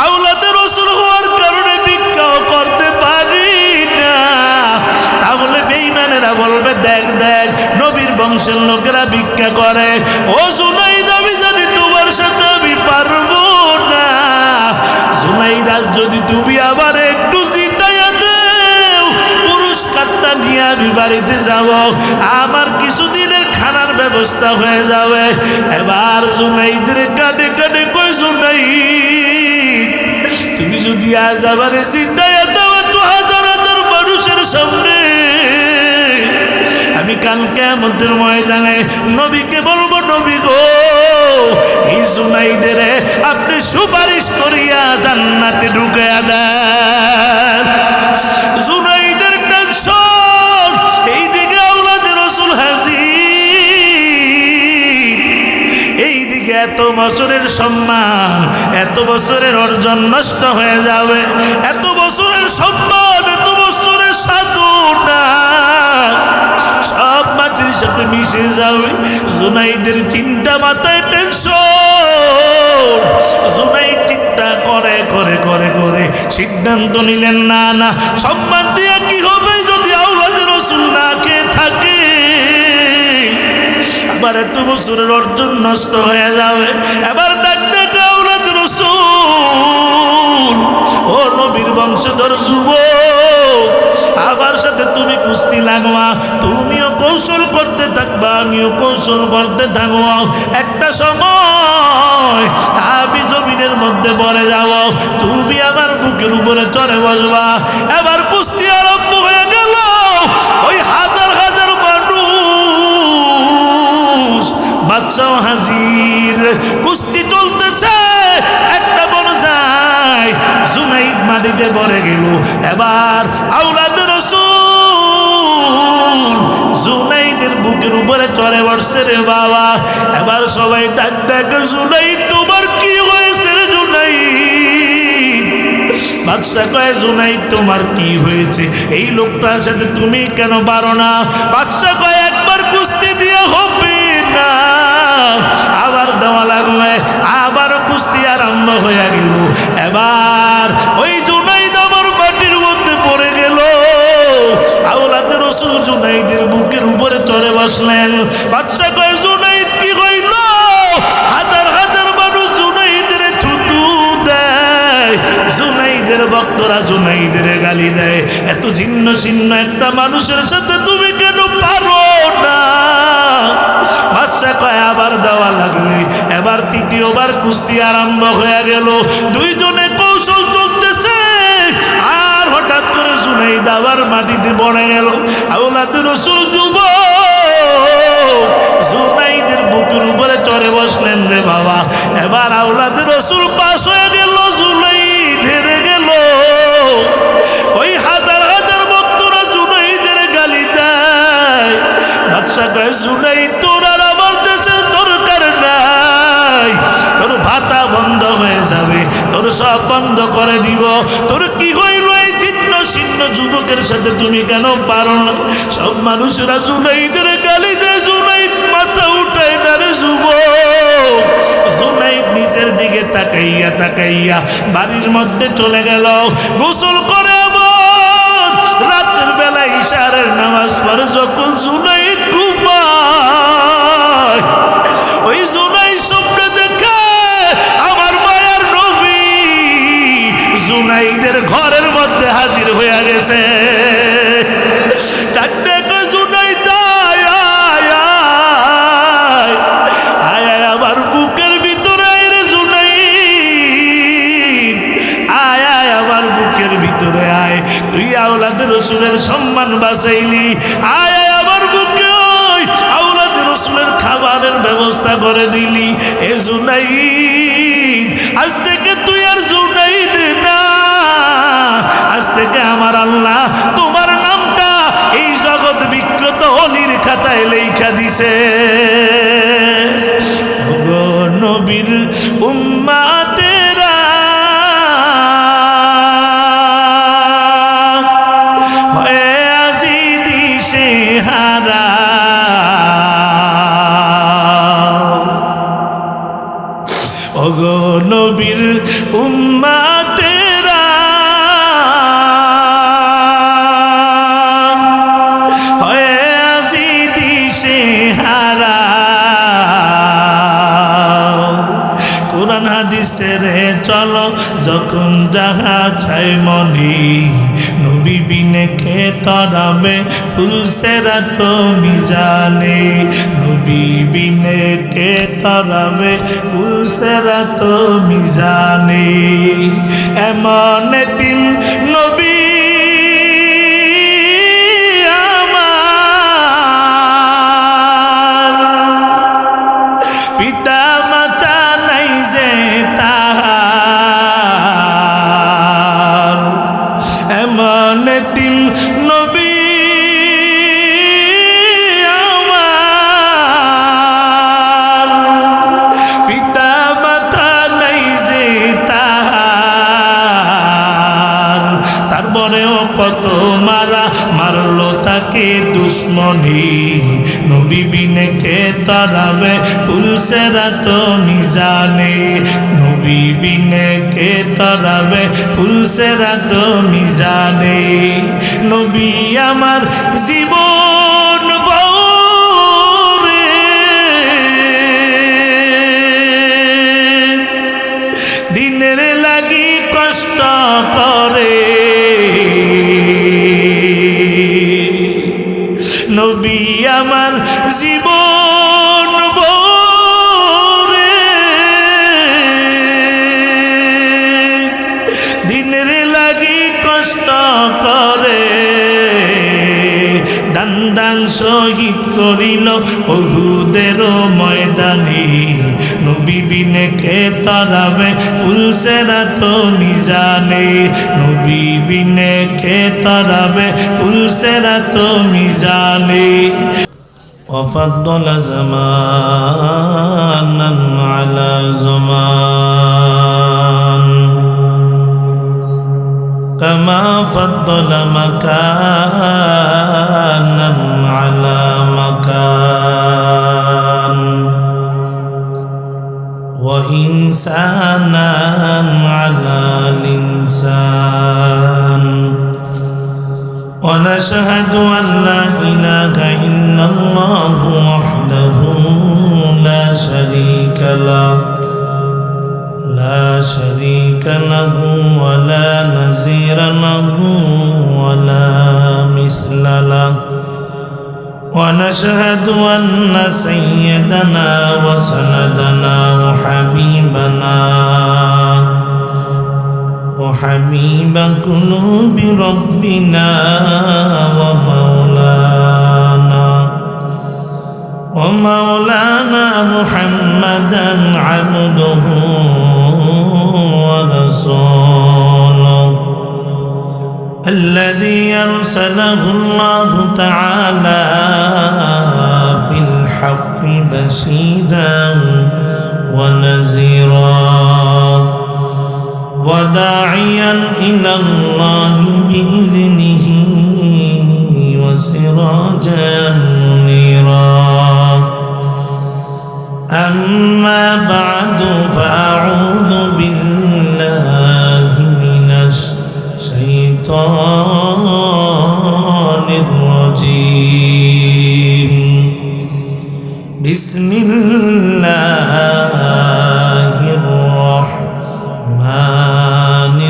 আওলাদে রাসূল হওয়ার কারণে ভিক্ষাও করতে পারি না, তাহলে বেঈমানেরা বলবে দেখ দেখ নবীর বংশের লোকেরা ভিক্ষা করে। ও জুনাইদ, আমি জানি তোমার সাথে আমি পারবো না। জুনাইদ, আজ যদি তুমি আবার একটু জিতাইয়া দেও, পুরস্কারটা নিয়ে আমি বাড়িতে যাব, আমার কিছুদিনের খানার ব্যবস্থা হয়ে যাবে। এবার জুনাইদের কানে কানে কই, জুনাইদ, তুমি যদি আজ আবার জিতাইয়া দাও তো হাজার হাজার মানুষের সামনে, আমি কাল কিয়ামতের ময়দানে নবীকে বলবো, নবী গো, এই জুনাইদের আপনি সুপারিশ করিয়া জান্নাতে ঢুকাইয়া দেন। জুনাইদের টেনশন, এইদিকে আওলাদে রাসূল হাজির, এইদিকে এত বছরের সম্মান, এত বছরের অর্জন নষ্ট হয়ে যাবে, এত বছরের সম্মান, এত বছরের সাধনা সব মাটির সাথে মিশে যাবে। জুনাইদের চিন্তা, মাথায় টেনশন। জুনাইদ চিন্তা করে করে করে করে সিদ্ধান্ত নিলেন, না না, সম্মান দিয়ে কি হবে যদি আওলাদে রাসূল না খেয়ে থাকে, আবার এত বছরের অর্জন নষ্ট হয়ে যাবে। এবার ডাক ডাক আওলাদে রাসূল, ও নবীর বংশধর যুবক, আবার সাথে তুমি কুস্তি লাগবা, তুমিও কৌশল করতে থাকবা, আমিও কৌশল করতে থাকবো। একটা সময় আমি জমিনের মধ্যে পড়ে যাব, তুমি আমার বুকের উপরে চড়ে বসবা। এবার কুস্তি আরম্ভ হয়ে গেল। ওই হাজার হাজার মানুষ, বাদশাহ হাজির, কুস্তি চলতেছে। একটা পর্যায়ে জুনাইদ মাটিতে পড়ে গেল। এবার আওলাদে রাসূল জুনাইদের বুকের উপরে চড়ে বসছে রে বাবা। এবার সবাই ডাক ডাক, জুনাইদ তোমার কি হয়েছে রে জুনাইদ? বাদশা কয়, জুনাইদ তোমার কি হয়েছে? এই লোকটার সাথে তুমি কেন পারো না? বাদশা কয়, একবার কুস্তি দিয়ে হবে না, আবার দেওয়া লাগবে। আবার কুস্তি আরম্ভ হয়ে গেল। এবার ওই জুনাইদ আমার মাটির মধ্যে পড়ে গেল। আওলাদে রাসূল জুনাইদের বুকের উপরে চড়ে বসলেন। বাদশা কয়, জুনাইদ কি হইল? হাজার হাজার মানুষ জুনাইদের থুতু দেয়, জুনাইদের ভক্তরা জুনাইদের গালি দেয়। এত ছিন্ন ছিন্ন একটা মানুষের সাথে তুমি কেন পারো না? বাদশা কয়, আবার দেওয়া লাগবে। এবার তৃতীয়বার কুস্তি আরম্ভ হয়ে গেল। দুইজনে কৌশল চলতেছে। আর হঠাৎ করে জুনাইদ আবার মাটিতে পড়ে গেল। আওলাদে রাসূল যুবক জুনাইদের বুকের উপরে চড়ে বসলেন রে বাবা। এবার আওলাদে রাসূল পাশ হয়ে গেল, জুনাইদ হেরে গেল। ওই হাজার হাজার ভক্তরা জুনাইদের গালি দেয়। বাদশা কয়, জুনাইদ তোর আর আমার দেশের দরকার নাই, তোর ভাতা বন্ধ হয়ে যাবে, তোর সব বন্ধ করে দিব। তোর কি হইল? এই ছিন্ন ছিন্ন যুবকের সাথে তুমি কেন পারো না? সব মানুষরা জুনাইদের গালি দেয়, জুনাইদ মাথা উঠায় না রে যুবক। জুনাইদ নিচের দিকে তাকাইয়া তাকাইয়া বাড়ির মধ্যে চলে গেল। গোসল করে আবার রাতের বেলা ইশারের নামাজ পড়ে যখন জুনাইদ ঘুমায়, ওই জুনাইদ স্বপ্নে দেখে আমার মায়ার নবী জুনাইদের ঘরের মধ্যে হাজির হয়ে গেছে। ডাক দেখে, জুনাইদ আয় আয় আয় আয়, আমার বুকের ভিতরে আয় রে জুনাইদ, আয় আয় আমার বুকের ভিতরে আয়। তুই আওলাদে রাসূলের সম্মান বাঁচাইলি, আয় আয় আমার বুকে। ওই আওলাদে রাসূলের খাবারের ব্যবস্থা করে দিলি। এ জুনাইদ, আজ থেকে তুই আর জুনাইদ না, আজ থেকে আমার আল্লাহ তোমার নামটা এই জগৎ বিখ্যাত অলির খাতায় লেখা দিছে। গো নবীর উম্মতেরা হয়ে আজি দিশে হারা, ওগো নবীর উম্মত চলো যখন যাহা চাই মনে নবী বিনে কে তরাবে ফুলসেরা তো মিজানে নবী বিনে কে তরাবে ফুলসেরা তো মিজানে এমন দিন নবী পিতা মাতা নাই যে তাহার এমন দিন নবী আমার পিতা মাতা নাই যে তাহার তারপরেও কত মারা মারলো তাকে দুশ্মনী নবী বিনে কে তরাবে ফুলসেরা তো মিজানে নবী বিনে কে তরাবে ফুলসেরা তো মিজানে নবী আমার জীবন বরে দিনের লাগি কষ্ট করে নবী আমার জীবন ভরে দিনের লাগি কষ্ট করে দান দান শহীদ করিল উহুদের ময়দানে নবী বিনে কে তরাবে ফুলসেরা তো মিজানে নবী বিনে কে তরাবে ফুলসেরা তো মিজানে وفضل زمانا على زمان كما فضل مكانا على مكان وإنسانا على الإنسان ونشهد أن لا إله إلا الله وحده لا شريك له ولا نظير له ولا مثل له ونشهد أن سيدنا وسندنا وحبيب قلوب ربنا ومولانا محمدا عبده ورسوله الذي أرسله الله تعالى بالحق بشيرا ونذيرا وداعيا إلى الله بإذنه وسراجا منيرا أما بعد فأعوذ بالله من الشيطان الرجيم بسم الله الرحمن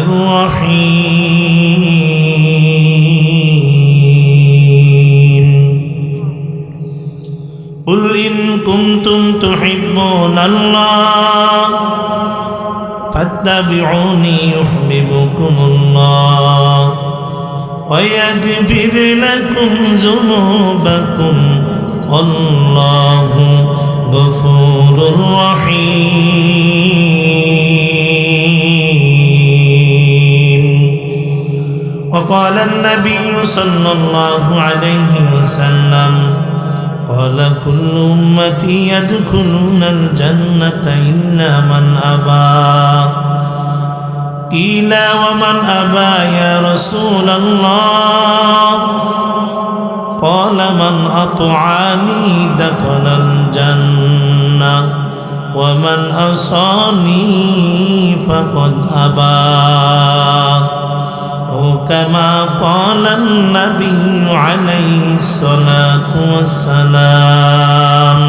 الرحيم قل إن كنتم تحبون الله فاتبعوني يحببكم الله ويغفر لكم ذنوبكم والله غفور رحيم وقال النبي صلى الله عليه وسلم قال كل أمتي يدخلون الجنة إلا من أبى قيل ومن أبى يا رسول الله قال من أطعني دخل الجنة ومن عصاني فقد أبى أو كما قال النبي عليه الصلاة والسلام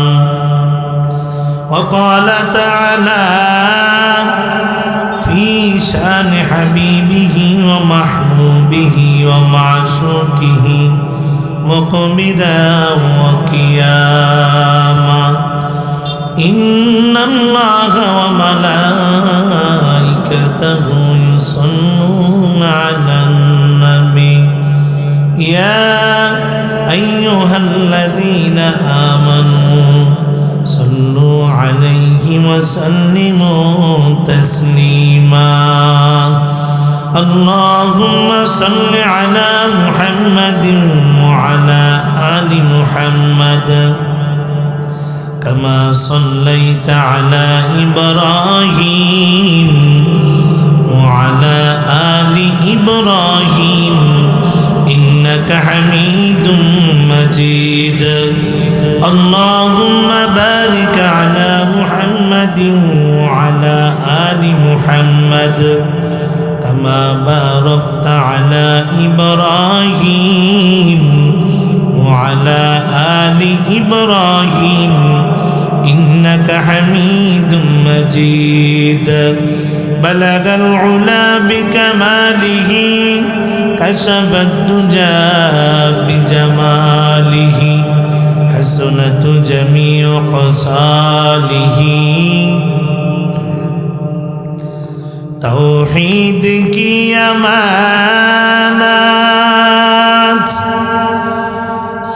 وقال تعالى في شان حبيبه ومحبوبه ومعشوقه مقبلا وقياما إن الله وملائكته يصلون على النبي يا أيها الذين آمنوا صلوا عليه وسلموا تسليما اللهم صل على محمد وعلى آل محمد كما صليت على إبراهيم وعلى آل إبراهيم إنك حميد مجيد اللهم بارك على محمد وعلى آل محمد كما باركت على إبراهيم وعلى آل إبراهيم إنك حميد مجيد بلغ العلا بكماله كشف الدجى بجماله حسنت جميع خصاله توحید کی امانات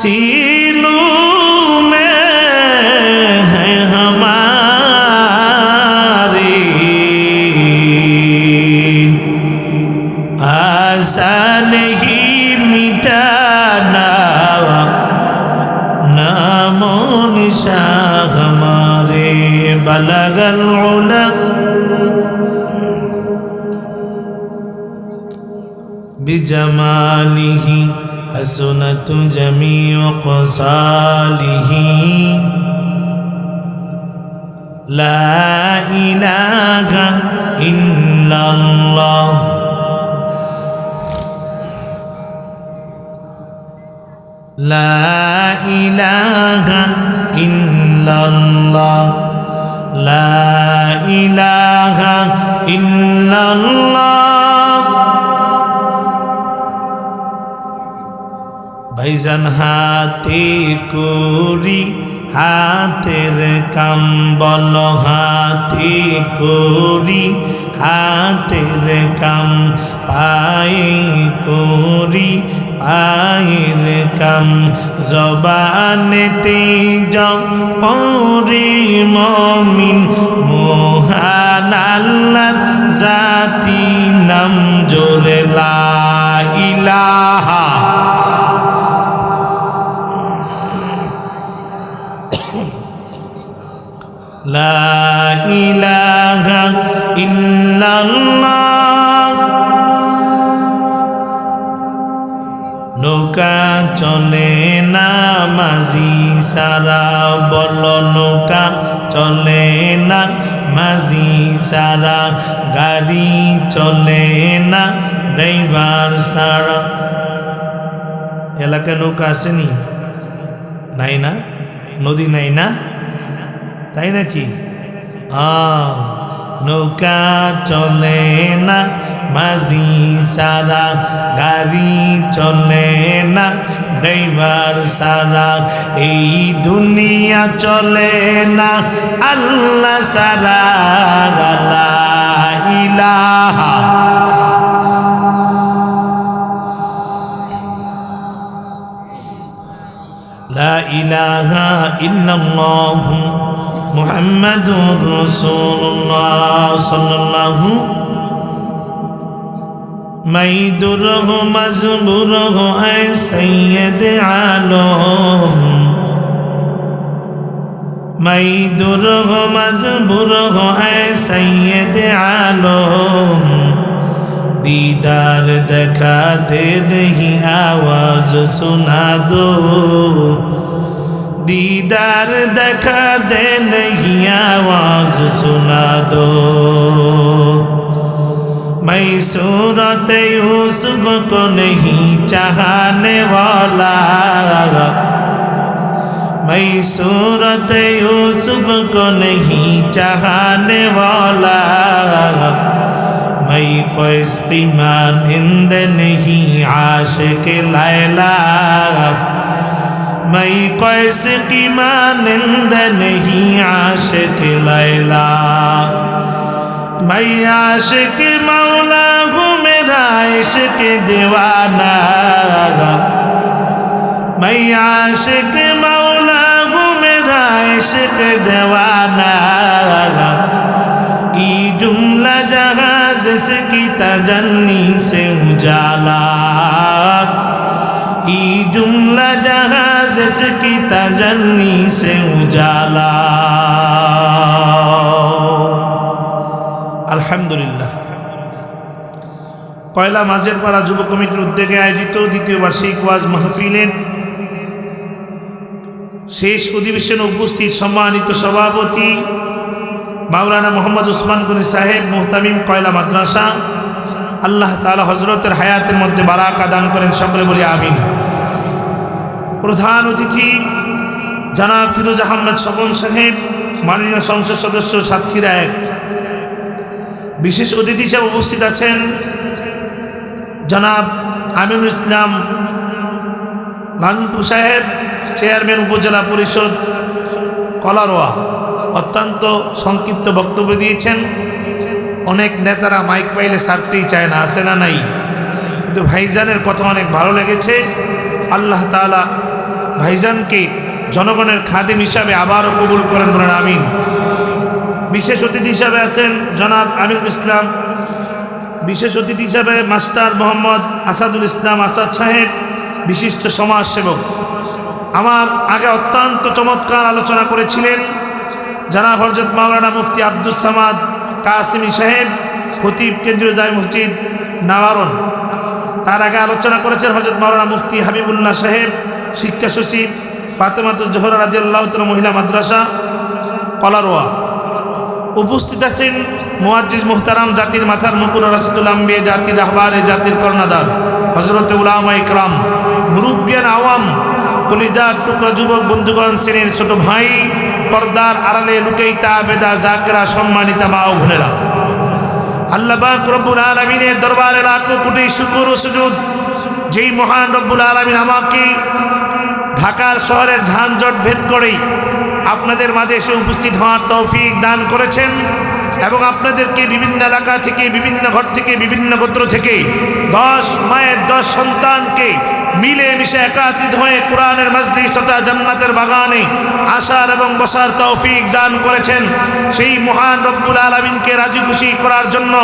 سینوں میں ہے ہمارے آسان ہی مٹانا نام و نشان ہمارے بلغ العلا بجماله حسنت جميع خصاله لا إله إلا الله لا إله إلا الله لا إله إلا الله ভাইজান হাতে করি হাতের কাম বল হাতে করি হাতের কাম পায়ে করি পায়ের কাম জবানেতে পড়ে মমিন মহান আল্লাহর জাতি নাম জোরে লা ইলাহা لا إله إلا الله নৌকা চলে না মাঝি সারা বলো নৌকা চলে না মাঝি সারা গাড়ি চলে না ড্রাইভার সারা এলাকায় নৌকা আসেনি নাই না নদী নাই না তাই নাকি নৌকা চলে না মাঝি সারা গাড়ি চলে না ড্রাইভার সারা এই দুনিয়া চলে না আল্লাহ সারা লা ইলাহা لا إله إلا الله محمد رسول الله صلى الله میں در ہو مجبور ہو اے سید عالم میں در ہو مجبور ہو اے سید عالم دیدار دکھا دے رہی آواز سنا دو دیدار دکھا دے نہیں آواز سنا دو میں صورت یوسف کو نہیں چاہنے والا میں صورت یوسف کو نہیں چاہنے والا मैं कोई ईमानिंद नहीं आशिक लैला मैं कोई ईमानिंद नहीं आशिक लैला मैं आशिक मौला हूँ मेरा इश्क दीवाना मैं आशिक मौला हूँ मेरा इश्क दीवाना ई जुमला जहाँ जिसकी तजल्ली से उजाला ई जुमला जहाँ जिसकी तजल्ली से उजाला। আলহামদুলিল্লাহ। কয়লা মাঝের পাড়া যুব কমিটির উদ্যোগে আয়োজিত দ্বিতীয় বার্ষিক ওয়াজ মাহফিলের শেষ অধিবেশনে উপস্থিত সম্মানিত সভাপতি মাওলানা মোহাম্মদ উসমান গনি সাহেব মুহতামিম কয়লা মাদ্রাসা, আল্লাহ তাআলা হযরতের হায়াতের মধ্যে বারাকা দান করেন, সকলে বলি আমিন। প্রধান অতিথি জনাব ফিরোজ আহমেদ স্বপন সাহেব, মাননীয় সংসদ সদস্য সাতক্ষীরা ১। বিশেষ অতিথি হিসেবে উপস্থিত আছেন জনাব আমিনুল ইসলাম লান্টু সাহেব, চেয়ারম্যান উপজেলা পরিষদ কলারোয়া। অত্যন্ত সংক্ষিপ্ত বক্তব্য দিয়েছেন। অনেক নেতারা মাইক পাইলে ছাড়তেই চায় না, আছে না নাই? কিন্তু ভাইজানের কথা অনেক ভালো লেগেছে। আল্লাহ তাআলা ভাইজানকে জনগণের খাদিম হিসাবে আবারও কবুল করেন, বলেন আমিন। বিশেষ অতিথি হিসাবে আছেন জনাব আমিনুল ইসলাম, বিশেষ অতিথি হিসাবে মাস্টার মোহাম্মদ আসাদুল ইসলাম আসাদ সাহেব, বিশিষ্ট সমাজসেবক। আমার আগে অত্যন্ত চমৎকার আলোচনা করেছিলেন জনাব হযরত মাওলানা মুফতি আব্দুস সামাদ কাসিমি সাহেব, খতিব কেন্দ্রীয় জামে মসজিদ নাওয়ারন। তার আগে আলোচনা করেছেন হযরত মাওলানা মুফতি হাবিবুল্লাহ সাহেব, শিক্ষা সচিব ফাতেমাতুজ জোহরা রাদিয়াল্লাহু তাআলা মহিলা মাদ্রাসা কলারোয়া। উপস্থিত আছেন মুআজ্জিজ মুহতারাম, জাতির মাথার মুকুর রাসূলুল আম্বিয়া, জাতির রাহবারে, জাতির কর্ণধার হযরত উলামা ইকরাম, মুরব্বিয়ান আওয়াম, কলিজার টুকরা যুবক বন্ধুগণ, শ্রেণীর ছোট ভাই, পর্দার আড়ালে লুকেই তাবেদা জাকেরা, সম্মানিতা মা ও বোনেরা, আল্লাহ পাক রব্বুল আলামিনের দরবারে লাখো কোটি শুকর ও সুজুদ। যেই মহান রব্বুল আলামিন আমাকে ঢাকার শহরের ঝানজট ভেদ করে আপনাদের মাঝে এসে উপস্থিত হওয়ার তৌফিক দান করেছেন এবং আপনাদেরকে বিভিন্ন এলাকা থেকে, বিভিন্ন ঘর থেকে, বিভিন্ন গোত্র থেকে 10 মায়ের 10 সন্তানকে মিলে মিশে একাত্রিত হয়ে কোরআনের মাজলিস তথা জান্নাতের বাগানে আসার এবং বসার তৌফিক দান করেছেন। সেই মহান রব্বুল আলামিনকে রাজি খুশি করার জন্য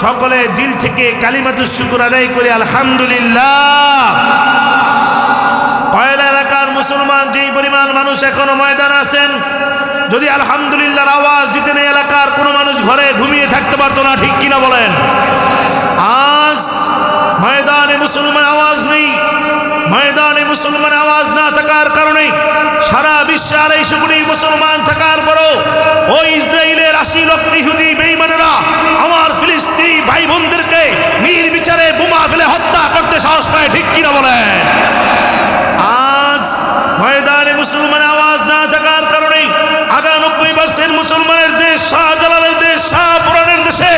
সকলে দিল থেকে কালিমাতুশ শুকর আদায় করি আলহামদুলিল্লাহ। কয়লা এলাকার মুসলমান যেই পরিমাণ মানুষ এখনো ময়দানে আছেন, যদি আলহামদুলিল্লাহর আওয়াজ দিতেন এই এলাকার কোনো মানুষ ঘরে ঘুমিয়ে থাকতে পারতো না, ঠিক কিনা বলেন? আজ ময়দানে মুসলমান আওয়াজ নেই। ময়দানে মুসলমান আওয়াজ না থাকার কারণে সারা বিশ্বে 250 কোটি মুসলমান থাকার পরও ওই ইসরায়েলের 80 লক্ষ ইহুদি বেঈমানেরা আমার ফিলিস্তিনি ভাই বোনদেরকে নির্বিচারে বোমা ফেলে হত্যা করতে সাহস পায়, ঠিক কিনা বলেন? আজ ময়দানে মুসলমান আওয়াজ না থাকার কারণে 98% মুসলমানের দেশ, শাহজালালের দেশ, শাহপুরানের দেশে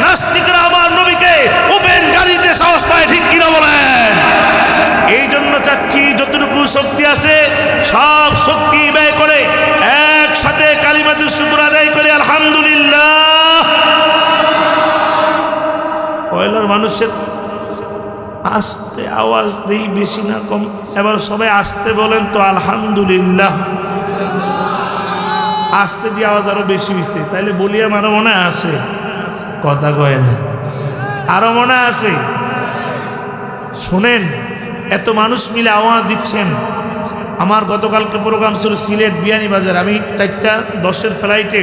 নাস্তিকরা আমার নবীকে ওপেন গাড়িতে সাহস পায়, ঠিক কিনা বলেন? এই জন্য চাচ্ছি যতটুকু শক্তি আছে সব শক্তি ব্যয় করে একসাথে কালিমাতুশ শুকর আদায় করে আলহামদুলিল্লাহ। কয়লার মানুষের আস্তে আওয়াজ দেই, বেশি না কম? এবার সবাই আস্তে বলেন তো আলহামদুলিল্লাহ। আস্তে দিয়ে আওয়াজ আরো বেশি হয়েছে, তাইলে বলি আমারও মনে আছে, কথা কয় না, আরো মনে আছে। শোনেন, এত মানুষ মিলে আওয়াজ দিচ্ছেন। আমার গতকালকে প্রোগ্রাম ছিল সিলেট বিয়ানীবাজার। আমি 4:10 ফ্লাইটে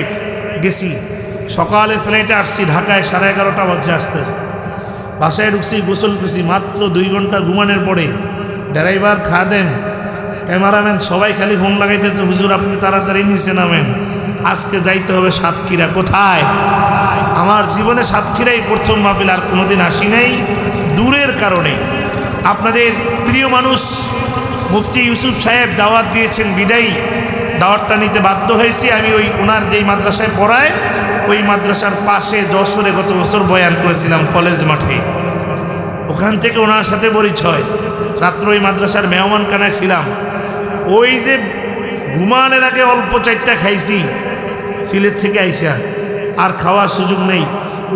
গেছি, সকালে ফ্লাইটে আসছি ঢাকায় 11:30 বাজে আসতে আসতে। বাসায় ঢুকছি, গোসল করছি, মাত্র 2 ঘন্টা ঘুমানোর পরে ড্রাইভার, খাদেম, ক্যামেরাম্যান সবাই খালি ফোন লাগাইতেছে, হুজুর আপনি তাড়াতাড়ি নিচে নামেন, আজকে যাইতে হবে সাতক্ষীরা। কোথায়? আমার জীবনে সাতক্ষীরাই প্রথম মাহফিল, আর কোনোদিন আসি নাই দূরের কারণে। আপনাদের প্রিয় মানুষ মুফতি ইউসুফ সাহেব দাওয়াত দিয়েছেন, বিদায়ী দাওয়াতটা নিতে বাধ্য হয়েছি। আমি ওই ওনার যেই মাদ্রাসায় পড়ায় ওই মাদ্রাসার পাশে যশোরে গত বছর বয়ান করেছিলাম কলেজ মাঠে, ওখান থেকে ওনার সাথে পরিচয়। রাত্র ওই মাদ্রাসার মেহমানখানায় ছিলাম। ওই যে ঘুমানোর আগে অল্প চারটা খাইছি সিলেট থেকে আইসা, আর খাওয়ার সুযোগ নেই।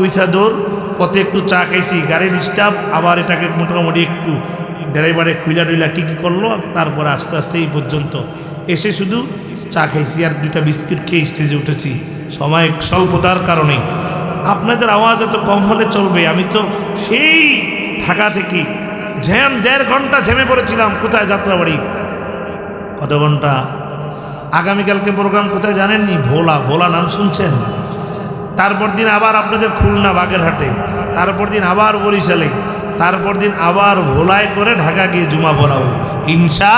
উইঠা দৌড় পথে একটু চা খাইছি, গাড়ির স্টাফ আবার এটাকে মোটামুটি একটু ড্রাইভারে খুইলা টুইলা কী করলো, তারপরে আস্তে আস্তে এই পর্যন্ত এসে শুধু চা খাইছি আর 2টা বিস্কিট খেয়ে স্টেজে উঠেছি সময় স্বল্পতার কারণে। আপনাদের আওয়াজ এত কম হলে চলবে। আমি তো সেই ঢাকা থেকে 1.5 ঘন্টা ঝেমে পড়েছিলাম। কোথায়? যাত্রাবাড়ি। কত ঘন্টা? আগামীকালকে প্রোগ্রাম কোথায় জানেননি? ভোলা নাম শুনছেন? তারপর দিন আবার আপনাদের খুলনা বাগেরহাটে, তারপর দিন আবার বরিশালে, তারপর দিন আবার ভোলায় করে ঢাকা গিয়ে জুমা পড়াবো ইনশা।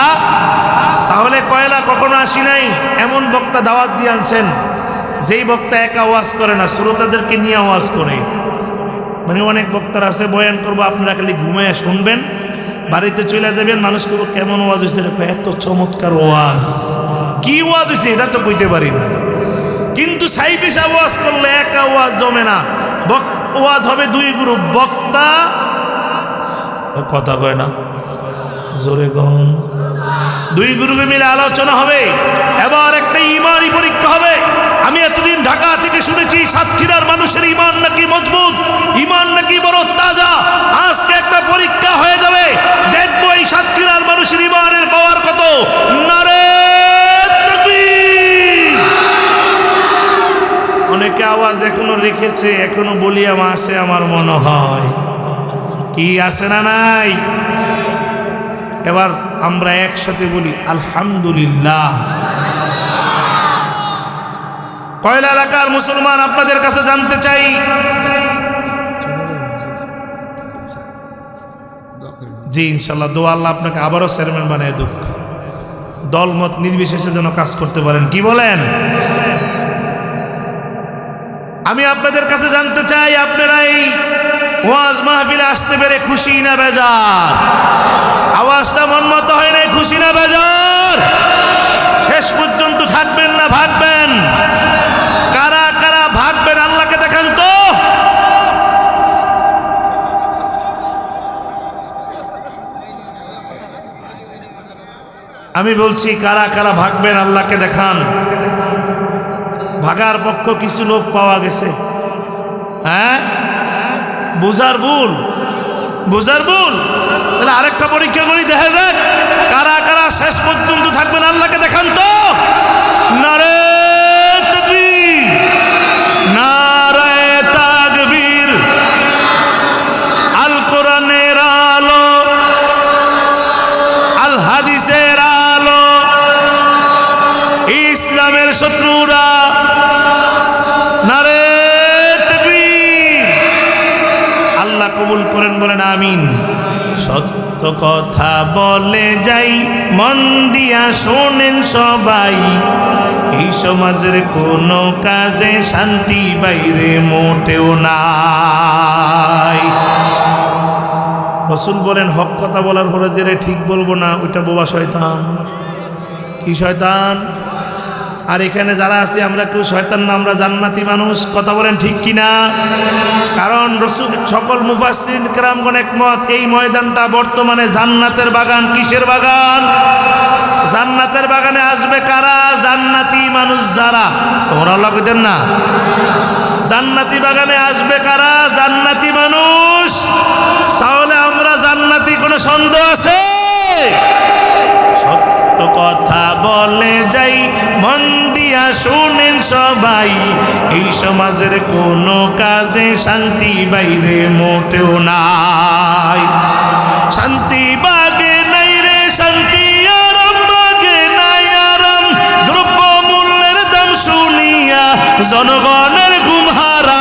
তাহলে কয়লা কখনো আসি নাই, এমন বক্তা দাওয়াত দিয়ে আনছেন যেই বক্তা একা ওয়াজ করে না, শ্রোতাদেরকে নিয়ে ওয়াজ করে। মানে অনেক বক্তার আছে বয়ান করবো, আপনারা খালি ঘুমায় শুনবেন, বাড়িতে চলে যাবেন, মানুষ করবো কেমন ওয়াজ হয়েছে, এত চমৎকার ওয়াজ, কি ওয়াজ হয়েছে এটা তো কইতে পারি না। কিন্তু সাইফিসা ওয়াজ করলে একা ওয়াজ জমে না, ওয়াজ হবে 2 গ্রুপ, বক্তা কথা কয় না জোরে গন, 2 গ্রুপে মিলে আলোচনা হবে। এবার একটা ইমানি পরীক্ষা হবে। আমি এতদিন ঢাকা থেকে শুনেছি সাতক্ষীরার মানুষের ইমান নাকি মজবুত, ইমান নাকি বড় তাজা। আজকে একটা পরীক্ষা হয়ে যাবে, দেখবো এই সাতক্ষীরার মানুষের ইমানের পাওয়ার কত। নারে তাকবীর। অনেকে আওয়াজ এখনো রেখেছে, এখনো বলিয়া আছে আমার মনে হয়, কি আছে না নাই? এবার আমরা একসাথে বলি আলহামদুলিল্লাহ। কয়লা এলাকার মুসলমান আপনাদের কাছে জানতে চাই, জি ইনশাল্লাহ দোয়া আল্লাহ আপনাকে আবারও চেয়ারম্যান বানিয়ে দুঃখ, দলমত নির্বিশেষে যেন কাজ করতে পারেন, কি বলেন? আমি আপনাদের কাছে জানতে চাই, আপনারা এই ওয়াজ মাহফিলে আসতে পেরে খুশি না বেজার? আওয়াজটা মন মতো হয় নাই, খুশি না বেজার? শেষ পর্যন্ত থাকবেন না ভাগবেন? কারা কারা ভাগবেন আল্লাহকে দেখান তো। আমি বলছি কারা কারা ভাগবেন আল্লাহকে দেখান। ভাগার পক্ষ কিছু লোক পাওয়া গেছে, হ্যাঁ বুঝার ভুল, বুঝার ভুল। তাহলে আরেকটা পরীক্ষা করি, দেখা যাক কারা কারা শেষ পর্যন্ত থাকবেন আল্লাহকে দেখান তো। নারে তাকবীর, নারে তাকবীর। আল কোরআনের আলো, আল হাদিসের আলো, ইসলামের শত্রুরা নারে তাকবীর। আল্লাহ কবুল করেন, বলেন আমিন। সত্য কথা বলে যাই, মন দিয়া শোনেন সবাই, এই সমাজের কোনো কাজে শান্তি বাইরে মোটেও নাই। রাসূল বলেন হক কথা বলার পরে যে ঠিক বলবো না, ওইটা বোবা শয়তান। কি শয়তান? আর এখানে যারা আছে আমরা কেউ শয়তান না, আমরা জান্নাতি মানুষ। কথা বলেন ঠিক কিনা? কারণ রাসূল সকল মুফাসসিরিন কেরামগণ একমত, এই ময়দানটা বর্তমানে জান্নাতের বাগান। কিসের বাগান? জান্নাতের বাগানে আসবে কারা? জান্নাতি মানুষ যারা। সুবহানাল্লাহ কইতেন না? জান্নাতি বাগানে আসবে কারা? জান্নাতি মানুষ। তাহলে আমরা জান্নাতি, কোনো সন্দেহ আছে? সত্য কথা বলে যাই, মন দিয়া শুনেন সবাই, এই সমাজের কোনো কাজে শান্তি বাইরে মোটেও নাই। শান্তি বাগে নাই রে শান্তি, আরাম বাগে নাই আরাম, দ্রব্য মূল্যের দাম শুনিয়া জনগণের ঘুম হারাম।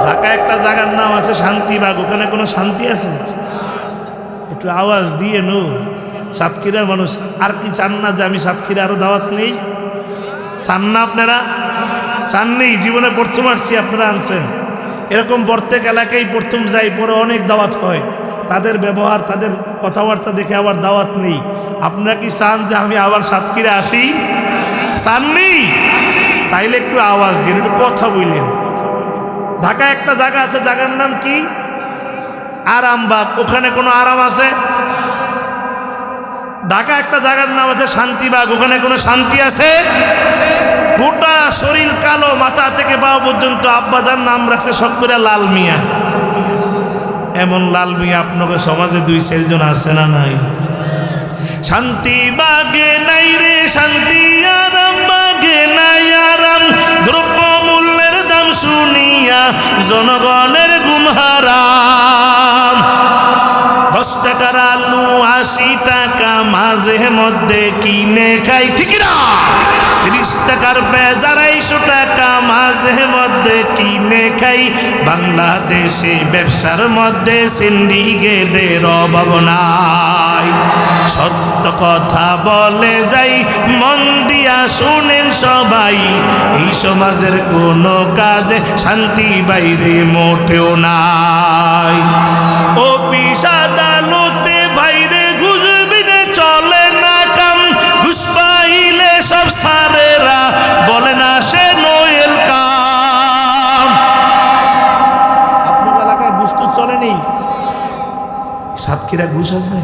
ঢাকা একটা জায়গার নাম আছে শান্তিবাগ, ওখানে কোনো শান্তি আছে? একটু আওয়াজ দিয়ে নো। সাতক্ষীরার মানুষ আর কি চান না যে আমি সাতক্ষীরা আরো দাওয়াত নেই? চান না আপনারা? চান নেই? জীবনে প্রথম আসছি, আপনারা আনছেন। এরকম প্রত্যেক এলাকায় প্রথম যাই, পরে অনেক দাওয়াত হয়, তাদের ব্যবহার, তাদের কথাবার্তা দেখে আবার দাওয়াত নেই। আপনারা কি চান যে আমি আবার সাতক্ষীরা আসি? চাননি? তাইলে একটু আওয়াজ দিন, একটু কথা বললেন। ঢাকায় একটা জায়গা আছে, জায়গার নাম কি? আরামবাগ। ওখানে কোনো আরাম আছে? ঢাকা একটা জায়গার নাম আছে শান্তিবাগ। ওখানে কোনো শান্তি আছে? গোটা শরীর কালো, মাথা থেকে পা পর্যন্ত। আব্বাজান নাম রাখছে সব করে লাল মিয়া। এমন লাল মিয়া আপনাকে সমাজে 2-4 জন আছে না নাই? শান্তিবাগে নাই রে শান্তি, আরামবাগে নাই আরাম। দ্রব্য মূল্যের দাম শুনিয়া জনগণের ঘুম হারাম। 10 টাকার আলু 80 টাকা, মাঝে মধ্যে কিনে খাই, ঠিক না? 30 টাকার পেঁয়াজ 250 টাকা, মাঝে মধ্যে কিনে খাই। বাংলাদেশে ব্যবসার মধ্যে সিন্ডিকেটের অভাব নাই। সত্য কথা বলে যাই, মন দিয়া শুনেন সবাই, এই সমাজের কোনো কাজে শান্তি বাইরে মোটেও নাই। অফিস আদালতে বাইরে ঘুষ বিনে চলে না কাম। ঘুষ পাইলে সব সারেরা বলে না সে নোয়েল কাম। আপনার এলাকায় ঘুষ তো চলেনি? সাতক্ষীরা ঘুষ আছে?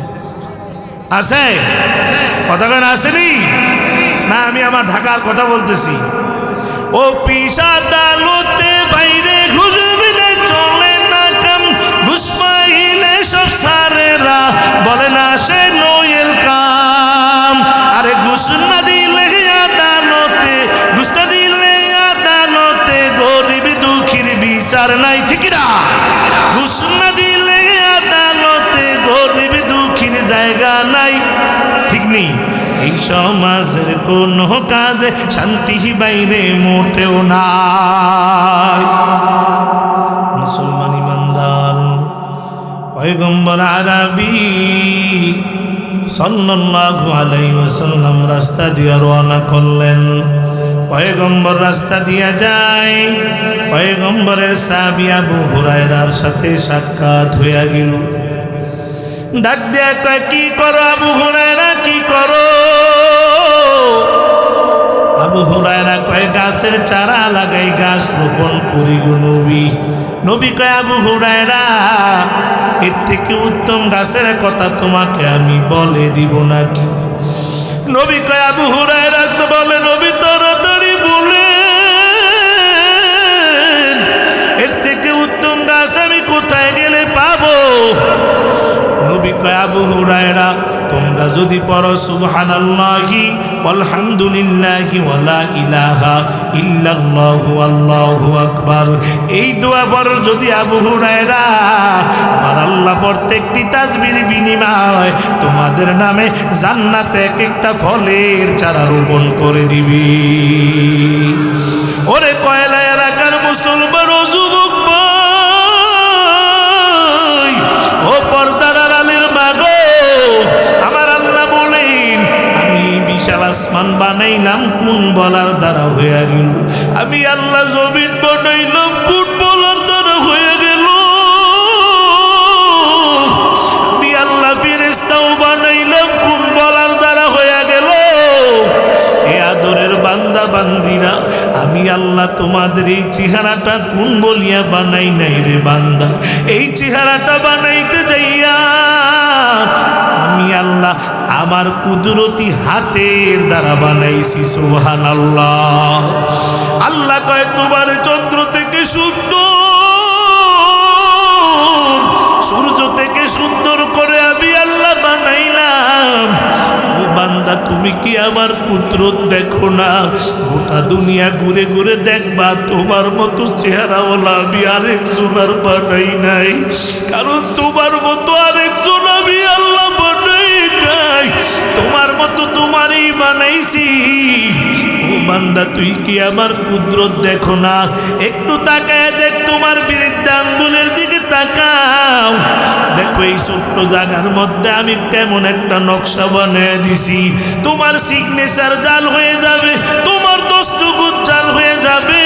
আছে? কথা কেন আসেনি? না, আমি আমার ঢাকার কথা বলতেছি। অফিস আদালতে বাইরে ঘুষ বিনে চলে না কাম। ঘুষ পাইলে সব সারেরা বলে না সে নোয়েল কাম। আরে ঘুষ না দিলে আদালতে, ঘুষ না দিলে আদালতে গরিব দুঃখীর বিচার নাই, ঠিক না? ঘুষ না দিলে আদালতে গরিব দুঃখীর জায়গা নাই, ঠিক নেই? এই সমাজের কোনো কাজে শান্তি বাইরে মোটেও নাই। মুসলমান ইমানদার পয়গম্বর আরবি সাল্লাল্লাহু আলাইহি ওয়াসাল্লাম রাস্তা দিয়ে রওনা করলেন। পয়গম্বর রাস্তা দিয়া যায়, পয়গম্বরের সাহাবী আবু হুরায়রার সাথে সাক্ষাৎ হইয়া গেল। ডাক দিয়া কয়, কি করো আবু হুরায়রা, কি করো? আবু হুরায়রা কয়, গাছের চারা লাগাই, গাছ রোপণ করি গো নবী। নবী কয়, আবু হুরায়রা, এর থেকে উত্তম গাছের কথা তোমাকে আমি বলে দিব নাকি? নবী কয়, আবু হুরায়রা তো বলে, নবী তাড়াতাড়ি বলে, এর থেকে উত্তম গাছ আমি কোথায় গেলে পাবো? নবী কয়, আবু হুরায়রা, তোমরা যদি পড়ো সুবহানাল্লাহি আলহামদুলিল্লাহি ওয়ালা ইলাহা ইল্লাল্লাহু আল্লাহু আকবার, এই দোয়া পড়ো যদি আবু হুরায়রা, আমার আল্লাহ প্রত্যেকটি তাসবির বিনিময় তোমাদের নামে জান্নাতে এক একটা ফলের চারা রোপণ করে দিবি। ওরে কয়লা এলাকার মুসলমান ও যুবক ভাই, ও পর্দার আড়ালের মাগো, আমার আল্লাহ বলেন, আমি বিশাল আসমান বানাইলাম কোন বলার দ্বারা হয়ে গেল? আমি আল্লাহ জমিন বানাইলাম কোন বলার দ্বারা হয়ে গেল? আমি আল্লাহ ফেরেশতাও বানাইলাম কোন বলার দ্বারা হয়ে গেল? এ আদরের বান্দা বান্দিরা, আমি আল্লাহ তোমাদের এই চেহারাটা কোন বলিয়া বানাই নাই রে বান্দা। এই চেহারাটা বানাইতে যাইয়া আমি আল্লাহ আমার কুদরতি হাতের দ্বারা বানাইছি। সুবহানাল্লাহ। আল্লাহ কয়, তোমার চন্দ্র থেকে সুন্দর, সূর্য থেকে সুন্দর করে আমি আল্লাহ বানাইলাম। ও বান্দা, তুমি কি আমার কুদরত দেখো না? গোটা দুনিয়া ঘুরে ঘুরে দেখবা, তোমার মতো চেহারাওয়ালা আমি আরেকজন আর বানাই নাই। কারণ তোমার মতো আরেকজন আমি আল্লাহ বানাই নাই, তোমার মতো তোমারই বানাইছি। ও বান্দা, তুই কি আমার কুদরত দেখো না? একটু তাকায় দেখ, তোমার বিরুদ্ধে আঙ্গুলের দিকে তাকাও, দেখো এই ছোট্ট জায়গার মধ্যে আমি কেমন একটা নকশা বানিয়ে দিছি। তোমার সিগনেচার জাল হয়ে যাবে, তোমার দস্তখত জাল হয়ে যাবে,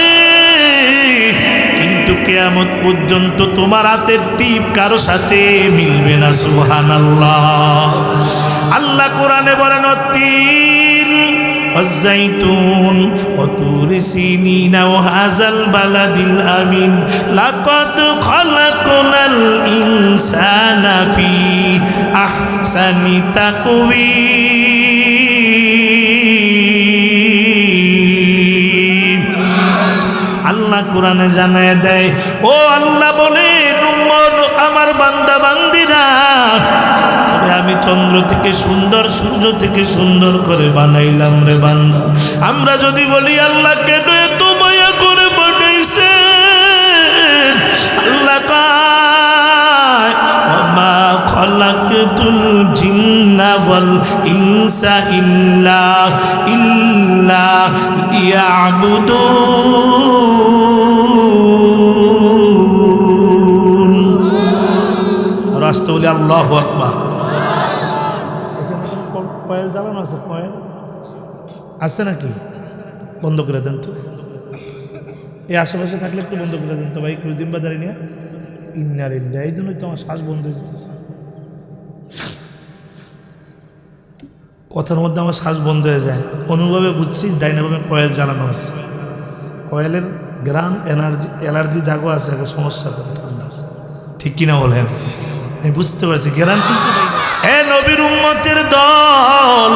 কিন্তু কে কিয়ামত পর্যন্ত তোমার হাতের টিপ কারো সাথে মিলবে না। সুবহানাল্লাহ। আল্লাহ কোরআনে বলেন অত্তিন والزيتون وطور سينين وهذا البلد الأمين لقد خلقنا الإنسان في أحسن تقويم। আল্লাহ কোরআনে জানায় দেয়, ও আল্লাহ বলে আমার বান্দা বান্দিরা, তবে আমি চন্দ্র থেকে সুন্দর, সূর্য থেকে সুন্দর করে বানাইলাম রে বান্দা। আমরা যদি বলি আল্লাহ কেন এত মায়া করে বানাইছে, আল্লাহ কয় ওমা খালাকতুল জিন্না ওয়াল ইনসা ইল্লা লিয়াবুদুন। রাস্তা বলি আল্লাহু আকবার। কয়েল জ্বালানো আছে, কয়েল আছে নাকি? বন্ধ করে দেন তো, এই আশেপাশে থাকলে একটু বন্ধ করে দেন তো ভাই। কুলদিন বাজারে নিয়ে ইন্নারিল্লাহ, এই জন্যই তো আমার শ্বাস বন্ধ হয়ে যেতেছে। কথার মধ্যে আমার শ্বাস বন্ধ হয়ে যায়, অনুভবে বুঝছি ডাইনাভাবে কয়েল জ্বালানো আছে। কয়েলের গ্রাম অ্যালার্জি জাগো আছে, একটা সমস্যা করে ঠান্ডা, ঠিক কিনা বলেন? আমি বুঝতে পারছি গ্রাম, কিন্তু হে নবীর উম্মতের দল,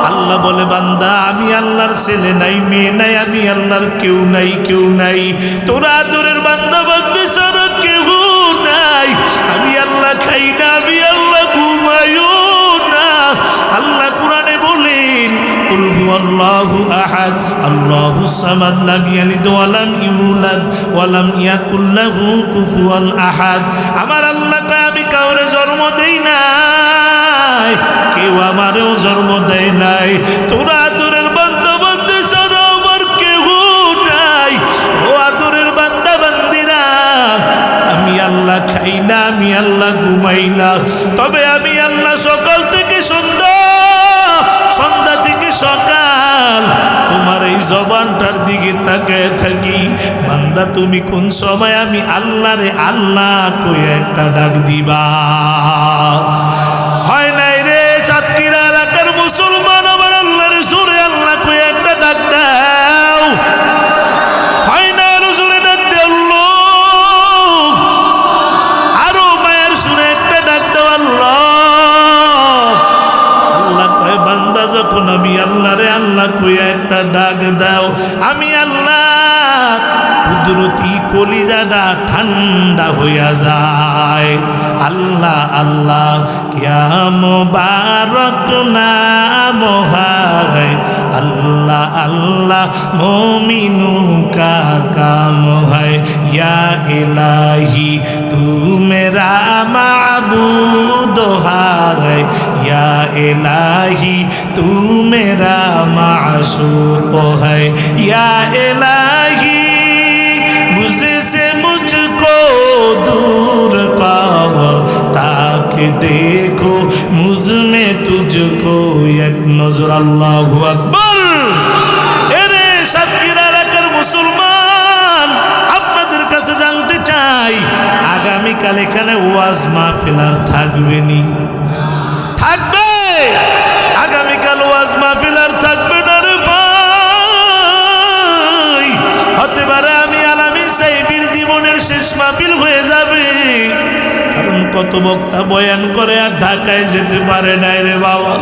আল্লাহ বলে বান্দা আমি আল্লাহর ছেলে নাই, মেয়ে নাই, আমি আল্লাহর কেউ নাই, কেউ নাই। তোরা আদরের বান্দা বান্দি ছাড়া কেউ নাই। আমি আল্লাহ খাই না, আমি আল্লাহ ঘুমাইও না। আল্লাহ কোরআনে বলেন কুল হুয়াল্লাহু আহাদ আল্লাহুস সামাদ লাম ইয়ালিদ ওয়া লাম ইউলাদ ওয়া লাম ইয়াকুল লাহু কুফুয়ান আহাদ। আমার আল্লাহ কয় আমি কাউরে জন্ম দেই নাই, কেউ আমারও জন্ম দেয় নাই। তোরা আদরের বান্দা বান্দি ছাড়া আমার কেউ নাই। ও আদরের বান্দা বান্দিরা, আমি আল্লাহ খাই না, আমি আল্লাহ ঘুমাই না, তবে আমি আল্লাহ সকাল থেকে সন্ধ্যা, সন্ধ্যা থেকে সকাল তোমার এই জবানটার দিকে তাকায় থাকি। বান্দা তুমি কোন সময় আমি আল্লাহ রে আল্লাহ কই একটা ডাক দিবা? হয় নাই রে চাঁদকিরা এলাকার মুসলমান, আমার আল্লাহর সুরে আল্লাহ কই একটা ডাক দাও। হয় না আরো জোরে ডাক দাও, আরো মায়ের সুরে একটা ডাক দাও আল্লাহ। আল্লাহ কয় বান্দা যখন আমি আল্লাহ রে আল্লাহ কই একটা ডাক দাও, আমি আল্লাহ কুদরতি কলিজাটা ঠান্ডা হইয়া যায়। আল্লাহ আল্লাহ কিয়া মুবারক নাম হায়, আল্লাহ আল্লাহ মোমিনু কা কাম হায়। ইয়া ইলাহি তু মেরা মাবুদ হায়, ইয়া ইলাহি তু মেরা মাশুক হায়। ইয়া ইলাহি मुझसे से मुझको दूर पाओ, ताकि देखो मुझ में तुझको एक नजर। अल्लाहु আকবার। এরে সাতক্ষীরা এলাকার মুসলমান, আপনাদের কাছে জানতে চাই আগামীকাল এখানে ওয়াজ মাহফিল আর থাকবে নি? থাকবে। আগামীকাল ওয়াজ মাহফিল আর থাকবে না রে ভাই। হতে পারে আমি আলামী সাহেবের জীবনের শেষ মাহফিল হয়ে যাবে, কারণ কত বক্তা বয়ান করে আর ঢাকায় যেতে পারে নাই রে বাবা।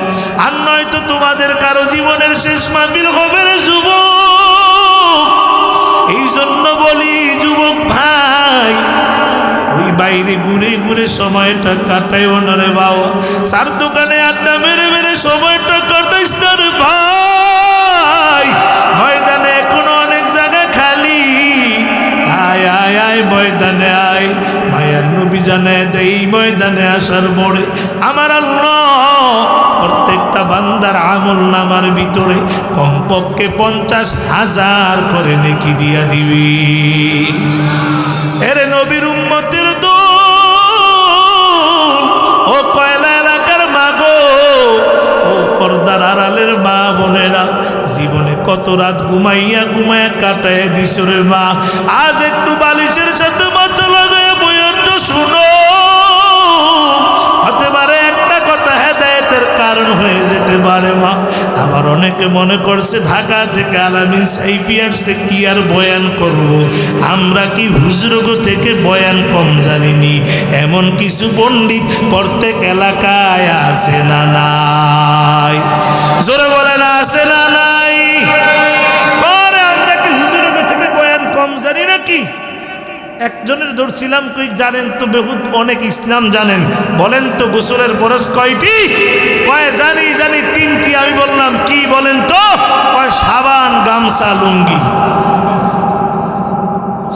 আর নয়তো তোমাদের কারো জীবনের শেষ মাহফিল হবে রে যুবক। এই জন্য বলি যুবক ভাই, ওই বাইরে ঘুরে ঘুরে সময়টা কাটাইও না রে বাবা। সার দোকানে আড্ডা মেরে মেরে সময়টা কাটাইস না রে ভাই। ময়দানে এখনো অনেক জায়গা খালি, আয় আয় আয় ময়দানে আয়। মায়ের নবী জানায় দেয় এই ময়দানে আসার পরে আমার আল্লাহ প্রত্যেকটা বান্দার আমল নামার ভিতরে কমপক্ষে 50,000 করে নেকি দিয়া দিবি। এরে নবীর উম্মতের দল, ও কয়লা এলাকার মাগো, ও পর্দার আড়ালের মা বোনেরা, জীবনে কত রাত ঘুমাইয়া ঘুমাইয়া কাটায় দিছো রে মা। আজ একটু বালিশের সাথে মাথা শুনো, হতে পারে একটা কথা হেদায়েতের কারণ হয়ে যেতে পারে মা। আবার অনেকে মনে করছে ঢাকা থেকে আলামিন সাইফি আসছে, কি আর বয়ান করব। আমরা কি হুজুরগো থেকে বয়ান কম জানিনি? এমন কিছু পণ্ডিত প্রত্যেক এলাকায় আছে না নাই? জোরে বলে না, আছে না নাই? পরে আমরা কি হুজুরগো থেকে বয়ান কম জানি নাকি? একজনের ধরছিলাম, কই জানেন তো বহুত অনেক ইসলাম জানেন, বলেন তো গোসলের ফরজ কয়টি? কয় জানি জানি 3টি। আমি বললাম কি বলেন তো? কয় সাবান, গামছা, লুঙ্গি।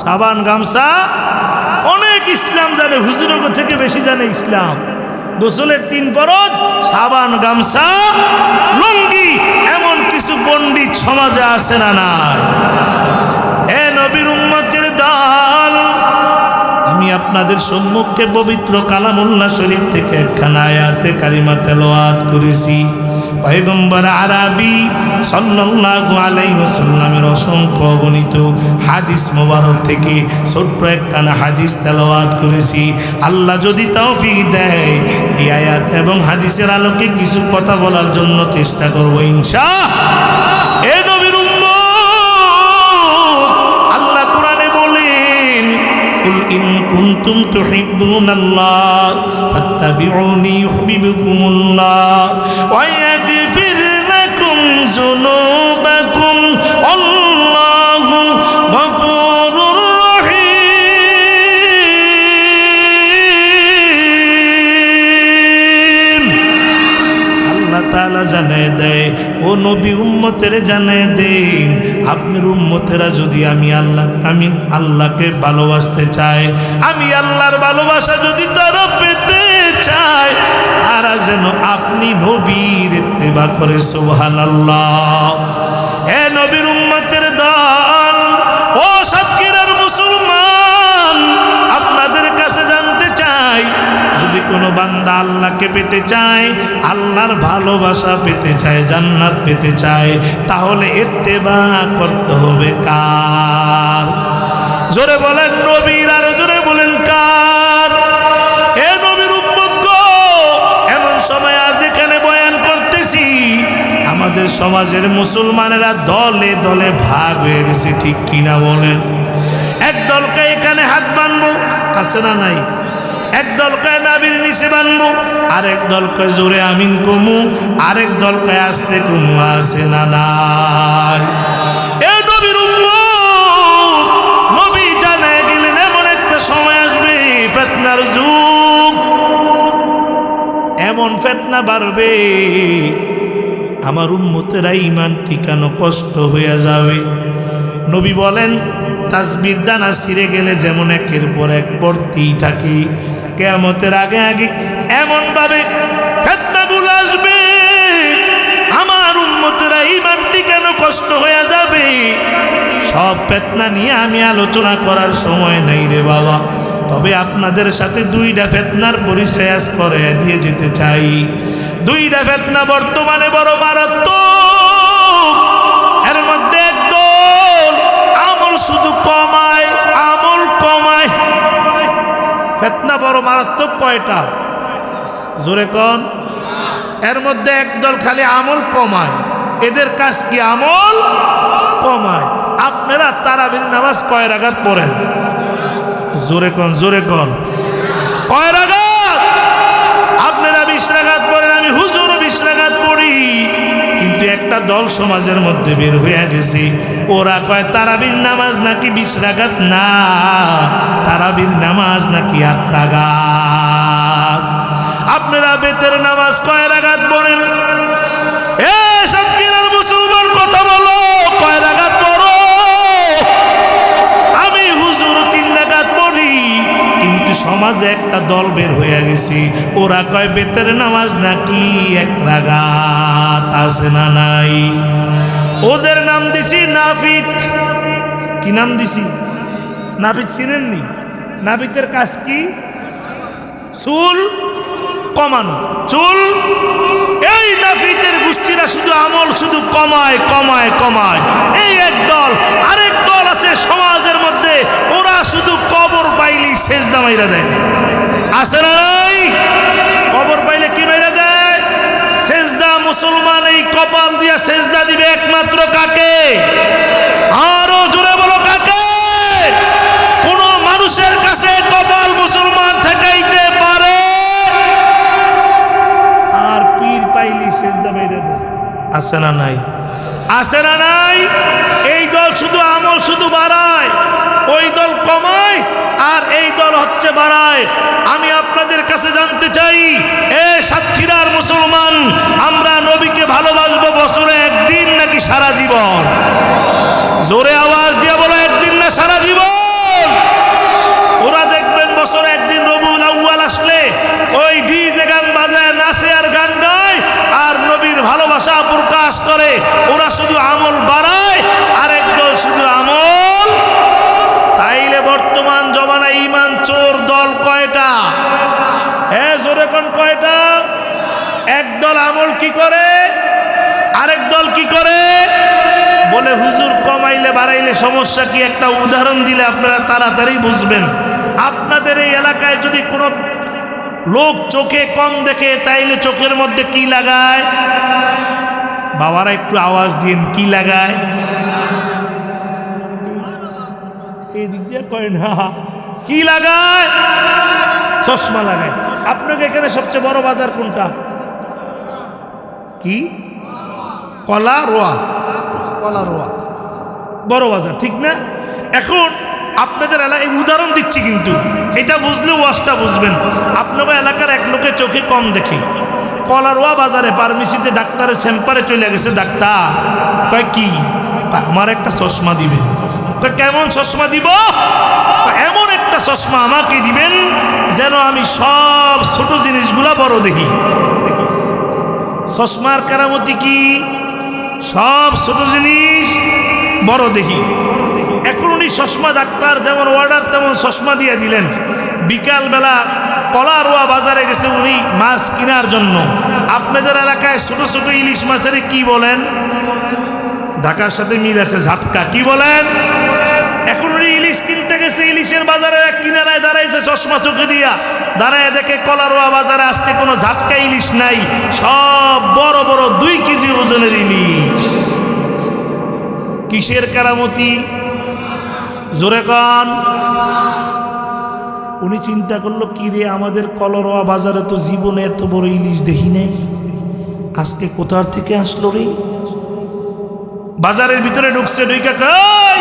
সাবান, গামছা। অনেক ইসলাম জানে, হুজুরগো থেকে বেশি জানে ইসলাম। গোসলের 3 ফরজ, সাবান, গামছা, লুঙ্গি। এমন কিছু পণ্ডিত সমাজে আছে না না? এ নবীর উম্মতের দল, আমি আপনাদের সম্মুখে পবিত্র কালামুল্লাহ শরীফ থেকে একখানা আয়াতে কারিমা তেলাওয়াত করেছি। পয়গম্বর আরবি সাল্লাল্লাহু আলাইহি ওয়াসাল্লামের অসংখ্য গণিত হাদিস মোবারক থেকে ছোট্ট একখানা হাদিস তেলাওয়াত করেছি। আল্লাহ যদি তৌফিক দেয়, এই আয়াত এবং হাদিসের আলোকে কিছু কথা বলার জন্য চেষ্টা করব ইনশাআল্লাহ। এ নবীর قل إن كنتم تحبون الله فاتبعوني يحببكم الله ويغفر لكم ذنوبكم والله غفور رحيم। আল্লাহ তাআলা জানায় দেয়, ও নবী উম্মতের জানায় দেন, আপনার উম্মতেরা যদি আমি আল্লাহকে ভালোবাসতে চায়, আমি আল্লাহর ভালোবাসা যদি তারা পেতে চায়, তারা যেন আপনি নবীর ইত্তেবা করে। সুবহানাল্লাহ। এ নবীর উম্মতের দল, ও সাতক্ষীরার মুসলমান, আপনাদের কাছে জানতে চাই, যদি কোনো বান্দা আল্লাহকে পেতে চায়, আল্লাহর ভালোবাসা পেতে চায়, জান্নাত পেতে চায়, তাহলে ইত্তেবা করতে হবে কার? জোরে বলেন নবীর, আর জোরে বলেন কার? এ নবীর উম্মত গো, এমন সময় আজ এখানে বয়ান করতেছি, আমাদের সমাজের মুসলমানেরা দলে দলে ভাগ হয়ে গেছে, ঠিক কিনা বলেন? এক দলকে এখানে হাত বানবো, আছে না নাই? এক দলকে নাবির নিচে বানবো, আরেক দলকে জোরে আমিন কমু, আরেক দলকে আসতে কমু, আছে না নাই? এ নবীর উম্মত, নবী জানায় গেলেন এমন একটা সময় আসবে, ফিতনার যুগ, এমন ফিতনা বাড়বে, আমার উম্মতেরা ঈমান টিকানো কষ্ট হয়ে যাবে। নবী বলেন, তাসবির দানা ছিঁড়ে গেলে যেমন একের পর এক পড়তেই থাকে, কিয়ামতের আগে আগে এমন ভাবে ফিতনাগুলো আসবে, আমার উম্মতেরা ঈমান টিকানো কষ্ট হয়ে যাবে। সব ফিতনা নিয়ে আমি আলোচনা করার সময় নাই রে বাবা, তবে আপনাদের সাথে 2টা ফিতনার পরিচয় আজ করে দিয়ে যেতে চাই। 2টা ফিতনা বর্তমানে বড় মারাত্মক। এর মধ্যে একদল আমল শুধু কমায়, আমল কমায়। ফিতনা বড় মারাত্মক কয়টা? জোরে কোন? এর মধ্যে একদল খালি আমল কমায়, এদের কাজ কি? আমল কমায়। আপনারা তারাবির নামাজ কয় রাকাত পড়েন? জোরে কোন, জোরে কোন, কয় রাকাত? আপনারা 20 রাকাত পড়েন, আমি হুজুর 20 রাকাত পড়ি। কিন্তু একটা দল সমাজের মধ্যে বের হয়ে গেছে, ওরা কয় তারাবির নামাজ নাকি 20 রাকাত না, তারাবির নামাজ নাকি 8 রাকাত। আপনারা বেতের নামাজ কয় রাকাত পড়েন? এ সাতক্ষীরার মুসলমান কথা বলো, কয় রাকাত পড়ো? আমি হুজুর 3 রাকাত পড়ি। কিন্তু সমাজে একটা দল বের হয়ে গেছে, ওরা কয় বেতের নামাজ নাকি 1 রাকাত, আছে না নাই? ওদের নাম দিছি নাফিত। কি নাম দিছি? নাফিত চিনেননি? নাফিতের কাজ কি? চুল কমানো, চুল। এই নাফিতের গোষ্ঠীরা শুধু আমল শুধু কমায় কমায় কমায়। এই এক দল, আরেক দল আছে সমাজের মধ্যে, ওরা শুধু কবর পাইলেই সেজদা মাইরা দেয়। আছে না নাই? কবর পাইলে কি মেরে দেয়? সেজদা। মুসলমান এই কপাল দিয়া সেজদা দিবে একমাত্র কাকে? আরো জোরে বলো কাকে? কোন মানুষের কাছে কপাল মুসলমান ঠেকাইতে পারে? আর পীর পাইলি সেজদা মেরে দেয়। আছে না নাই? আছে না নাই? এই দল শুধু আমল শুধু বাড়ায়, ওই দল কমায়, আর এই দল হচ্ছে বাড়ায়। আমি আপনাদের কাছে জানতে চাই, এ সাতক্ষীরার মুসলমান, আমরা নবীকে ভালোবাসবো বছরে একদিন নাকি সারা জীবন? জোরে আওয়াজ দিয়ে বলো, একদিন না সারা জীবন? ওরা দেখবেন বছরে একদিন রবিউল আউয়াল আসলে ওই ডিজে গান বাজায়, নাচে আর গান গায়, আর নবীর ভালোবাসা প্রকাশ করে। ওরা শুধু আমল বাড়ায়, আর একদল শুধু আমল। তাইলে বর্তমান জমানায় ইমান চোর দল কয়টা? হ্যাঁ জোরে কোন কয়টা? একদল আমল কি করে, আরেক দল কি করে? বলে হুজুর কমাইলে বাড়াইলে সমস্যা কি? একটা উদাহরণ দিলে আপনারা তাড়াতাড়ি বুঝবেন। আপনাদের এই এলাকায় যদি কোনো লোক চোখে কম দেখে, তাইলে চোখের মধ্যে কি লাগায়? বাবারা একটু আওয়াজ দিন, কি লাগায়? এই দিক দিয়ে কয় না, কি লাগায়? চশমা লাগায়। আপনাকে এখানে সবচেয়ে বড় বাজার কোনটা? কি? কলা রোয়া। কলা রোয়া বড় বাজার, ঠিক না? এখন আপনাদের এলাকায় উদাহরণ দিচ্ছি, কিন্তু এটা বুঝলে ওয়াজটা বুঝবেন। আপনাদের এলাকার এক লোকে চোখে কম দেখে, কলারোয়া বাজারে ফার্মেসিতে ডাক্তারের চেম্বারে চলে গেছে। ডাক্তার কয় কি? আমার একটা চশমা দিবেন। কেমন চশমা দিব? এমন একটা চশমা আমাকে দিবেন যেন আমি সব ছোট জিনিসগুলা বড় দেখি। চশমার কেরামতি কি? সব ছোট জিনিস বড় দেখি। এখন উনি চশমা, ডাক্তার যেমন অর্ডার তেমন চশমা দিয়ে দিলেন। বিকালবেলা কলারোয়া বাজারে গেছে উনি মাছ কেনার জন্য। আপনাদের এলাকায় ছোট ছোট ইলিশ মাছের কি বলেন? ঢাকার সাথে মিল আছে, ঝাটকা। কি বলেন? এখন উনি ইলিশ কিনতে গেছে, ইলিশের বাজারে এক কিনারায় দাঁড়াইছে, চশমা চোখে দিয়া দাঁড়ায় দেখে কলারোয়া বাজারে আজকে কোনো ঝাটকা ইলিশ নাই, সব বড় বড় 2 কেজি ওজনের ইলিশ। কিসের কেরামতি? জোরে কন। উনি চিন্তা করলো, কি রে, আমাদের কলারোয়া বাজারে তো জীবনে এত বড় ইলিশ দেখি নাই, আজকে কোথার থেকে আসলো রে? বাজারের ভিতরে ঢুকছে, ঢুকে কই,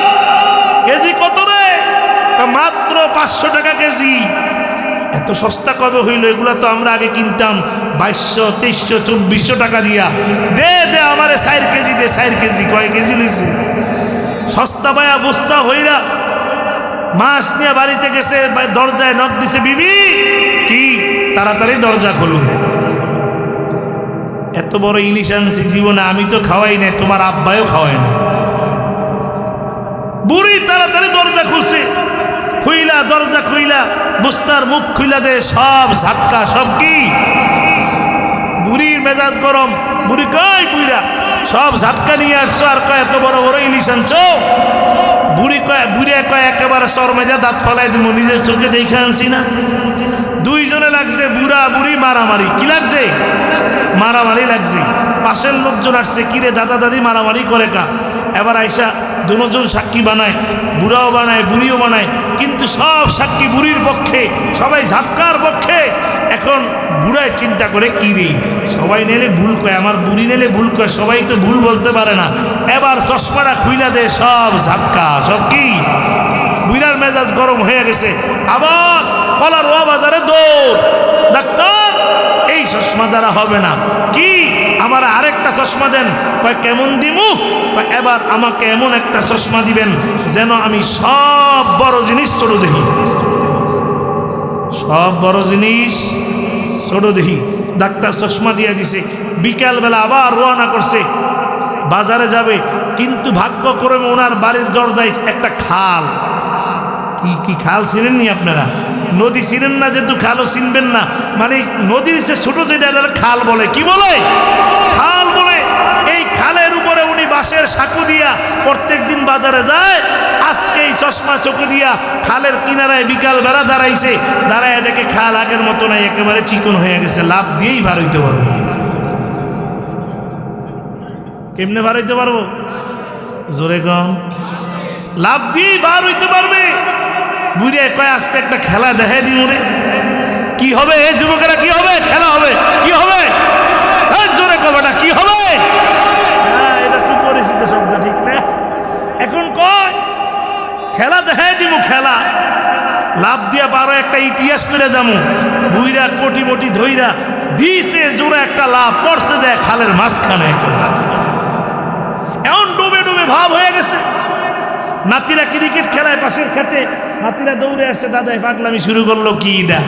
কেজি কত রে? মাত্র 500 টাকা কেজি। এত সস্তা কবে হইল? এগুলা তো আমরা আগে কিনতাম 2200, 2300, 2400 টাকা দিয়া। দে দে আমারে 4 কেজি দে, 4 কেজি। কয় কেজি লইছে? সস্তা পায়া বস্তা হইরা মাছ নিয়ে বাড়িতে গেছে, দরজায় নক দিছে, বিবি কি? তাড়াতাড়ি দরজা খুলুন, এত বড় ইলিশ আনছি, জীবনে আমি তো খাওয়াই নাই, তোমার আব্বাও খাওয়াই না। বুড়ি তাড়াতাড়ি দরজা খুলছে, খুইলা দরজা খুইলা বস্তার মুখ খুইলা দে, সব ঝাটকা, সব কি? বুড়ির মেজাজ গরম। বুড়ি কয়, বুড়া সব ঝাটকা নিয়ে আসছো, আর কয় এত বড় বড় ইলিশ আনছো? বুড়ে কয় একেবারে শরমেজা দাঁত ফলাই দিব, নিজের চোখে দেখে আনছি না। দুইজনে লাগছে, বুড়া বুড়ি মারামারি। কি লাগছে? মারামারি লাগছে। পাশের লোকজন আসছে, কিরে দাদা দাদি মারামারি করে কা? এবার আইসা দুজন সাক্ষী বানায়, বুড়াও বানায় বুড়িও বানায়, কিন্তু সব সাক্ষী বুড়ির পক্ষে, সবাই ঝাটকার পক্ষে। এখন বুড়ায় চিন্তা করে, কি রে, সবাই নেলে ভুল কয়, আমার বুড়ি নেলে ভুল কয়, সবাই তো ভুল বলতে পারে না। এবার চশমাটা খুইলা দে, সব ঝাটকা, সব কি? বুড়ার মেজাজ গরম হয়ে গেছে। আবার কলারোয়া বাজারে দৌড়, ডাক্তার এই চশমা দ্বারা হবে না, কি আমার আরেকটা চশমা দেন। কয় কেমন দিমু? এবার আমাকে এমন একটা চশমা দিবেন যেন আমি সব বড় জিনিস ছোট দেখি, সব বড় জিনিস ছোট দেখি। ডাক্তার চশমা দিয়ে দিছে। বিকালবেলা আবার রওনা করছে, বাজারে যাবে, কিন্তু ভাগ্যক্রমে ওনার বাড়ির দরজায় একটা খাল। কি খাল চিনেননি আপনারা? নদী চিনেন না, যেহেতু খালও চিনবেন না, মানে নদীর যে ছোট যেটা খাল বলে। কি বলে? খাল বলে। এই খালের উপরে উনি বাঁশের সাঁকু দিয়া প্রত্যেক দিন বাজারে যায়, আজকে এই চশমা চোখে দিয়া খালের কিনারায় বিকাল বেলা দাঁড়াইছে, দাঁড়ায় দেখে খাল আগের মতো নাই, একেবারে চিকন হয়ে গেছে। লাভ দিয়েই ভার হইতে পারবো। কেমনে ভার হইতে পারবো? জোরে কম। লাভ দিয়েই ভার হইতে পারবে। বুঝে কয় আজকে একটা খেলা দেখাই দিই মনে। কি হবে যুবকেরা? কি হবে? খেলা হবে। কি হবে? জোরে কবাটা কি হবে? এটা খুব পরিচিত শব্দ, ঠিক না? এখন কয় খেলা দেখাই দিব। খেলা লাভ দিয়া পারো একটা ইতিহাস করে যাবো। বুইরা কোটি মোটি ধইরা দিয়েছে জোরে একটা লাভ পড়ছে যায় খালের মাঝখানে। এমন ডুবে ডুবে ভাব হয়ে গেছে। নাতিরা ক্রিকেট খেলায় পাশের খেতে, নাতিরা দৌড়ে আসছে, দাদাই পাগলামি শুরু করলো। কি এটা?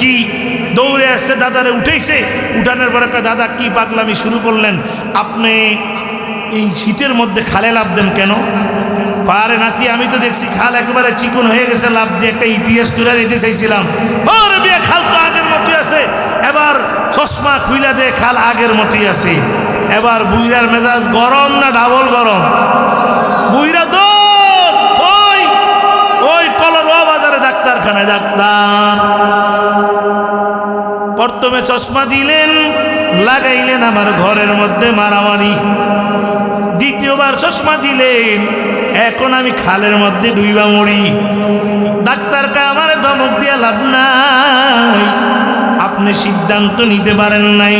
কি? দৌড়ে আসছে, দাদারে উঠেছে। উঠানোর পরে দাদা কি পাগলামি শুরু করলেন? আপনি এই শীতের মধ্যে খালে লাভ দেন কেন? পারে নাতি, আমি তো দেখছি খাল একেবারে চিকন হয়ে গেছে, লাভ দিয়ে একটা ইতিহাস তুলে দিতে চাইছিলাম। ওরে বিয়ে, খাল তো আগের মতোই আছে। এবার চশমা খুইলা দিয়ে খাল আগের মতোই আছে। এবার বুইরার মেজাজ গরম না ডাবল গরম? বুইরা তো ওই কলরোয়া বাজারে ডাক্তারখানায়। ডাক্তার প্রথমে চশমা দিলেন, লাগাইলেন আমার ঘরের মধ্যে মারামারি। দ্বিতীয়বার চশমা দিলেন, এখন আমি খালের মধ্যে ডুইবা মরি। ডাক্তারকে আমার ধমক দিয়ে লাভ নাই, আপনি সিদ্ধান্ত নিতে পারেন নাই।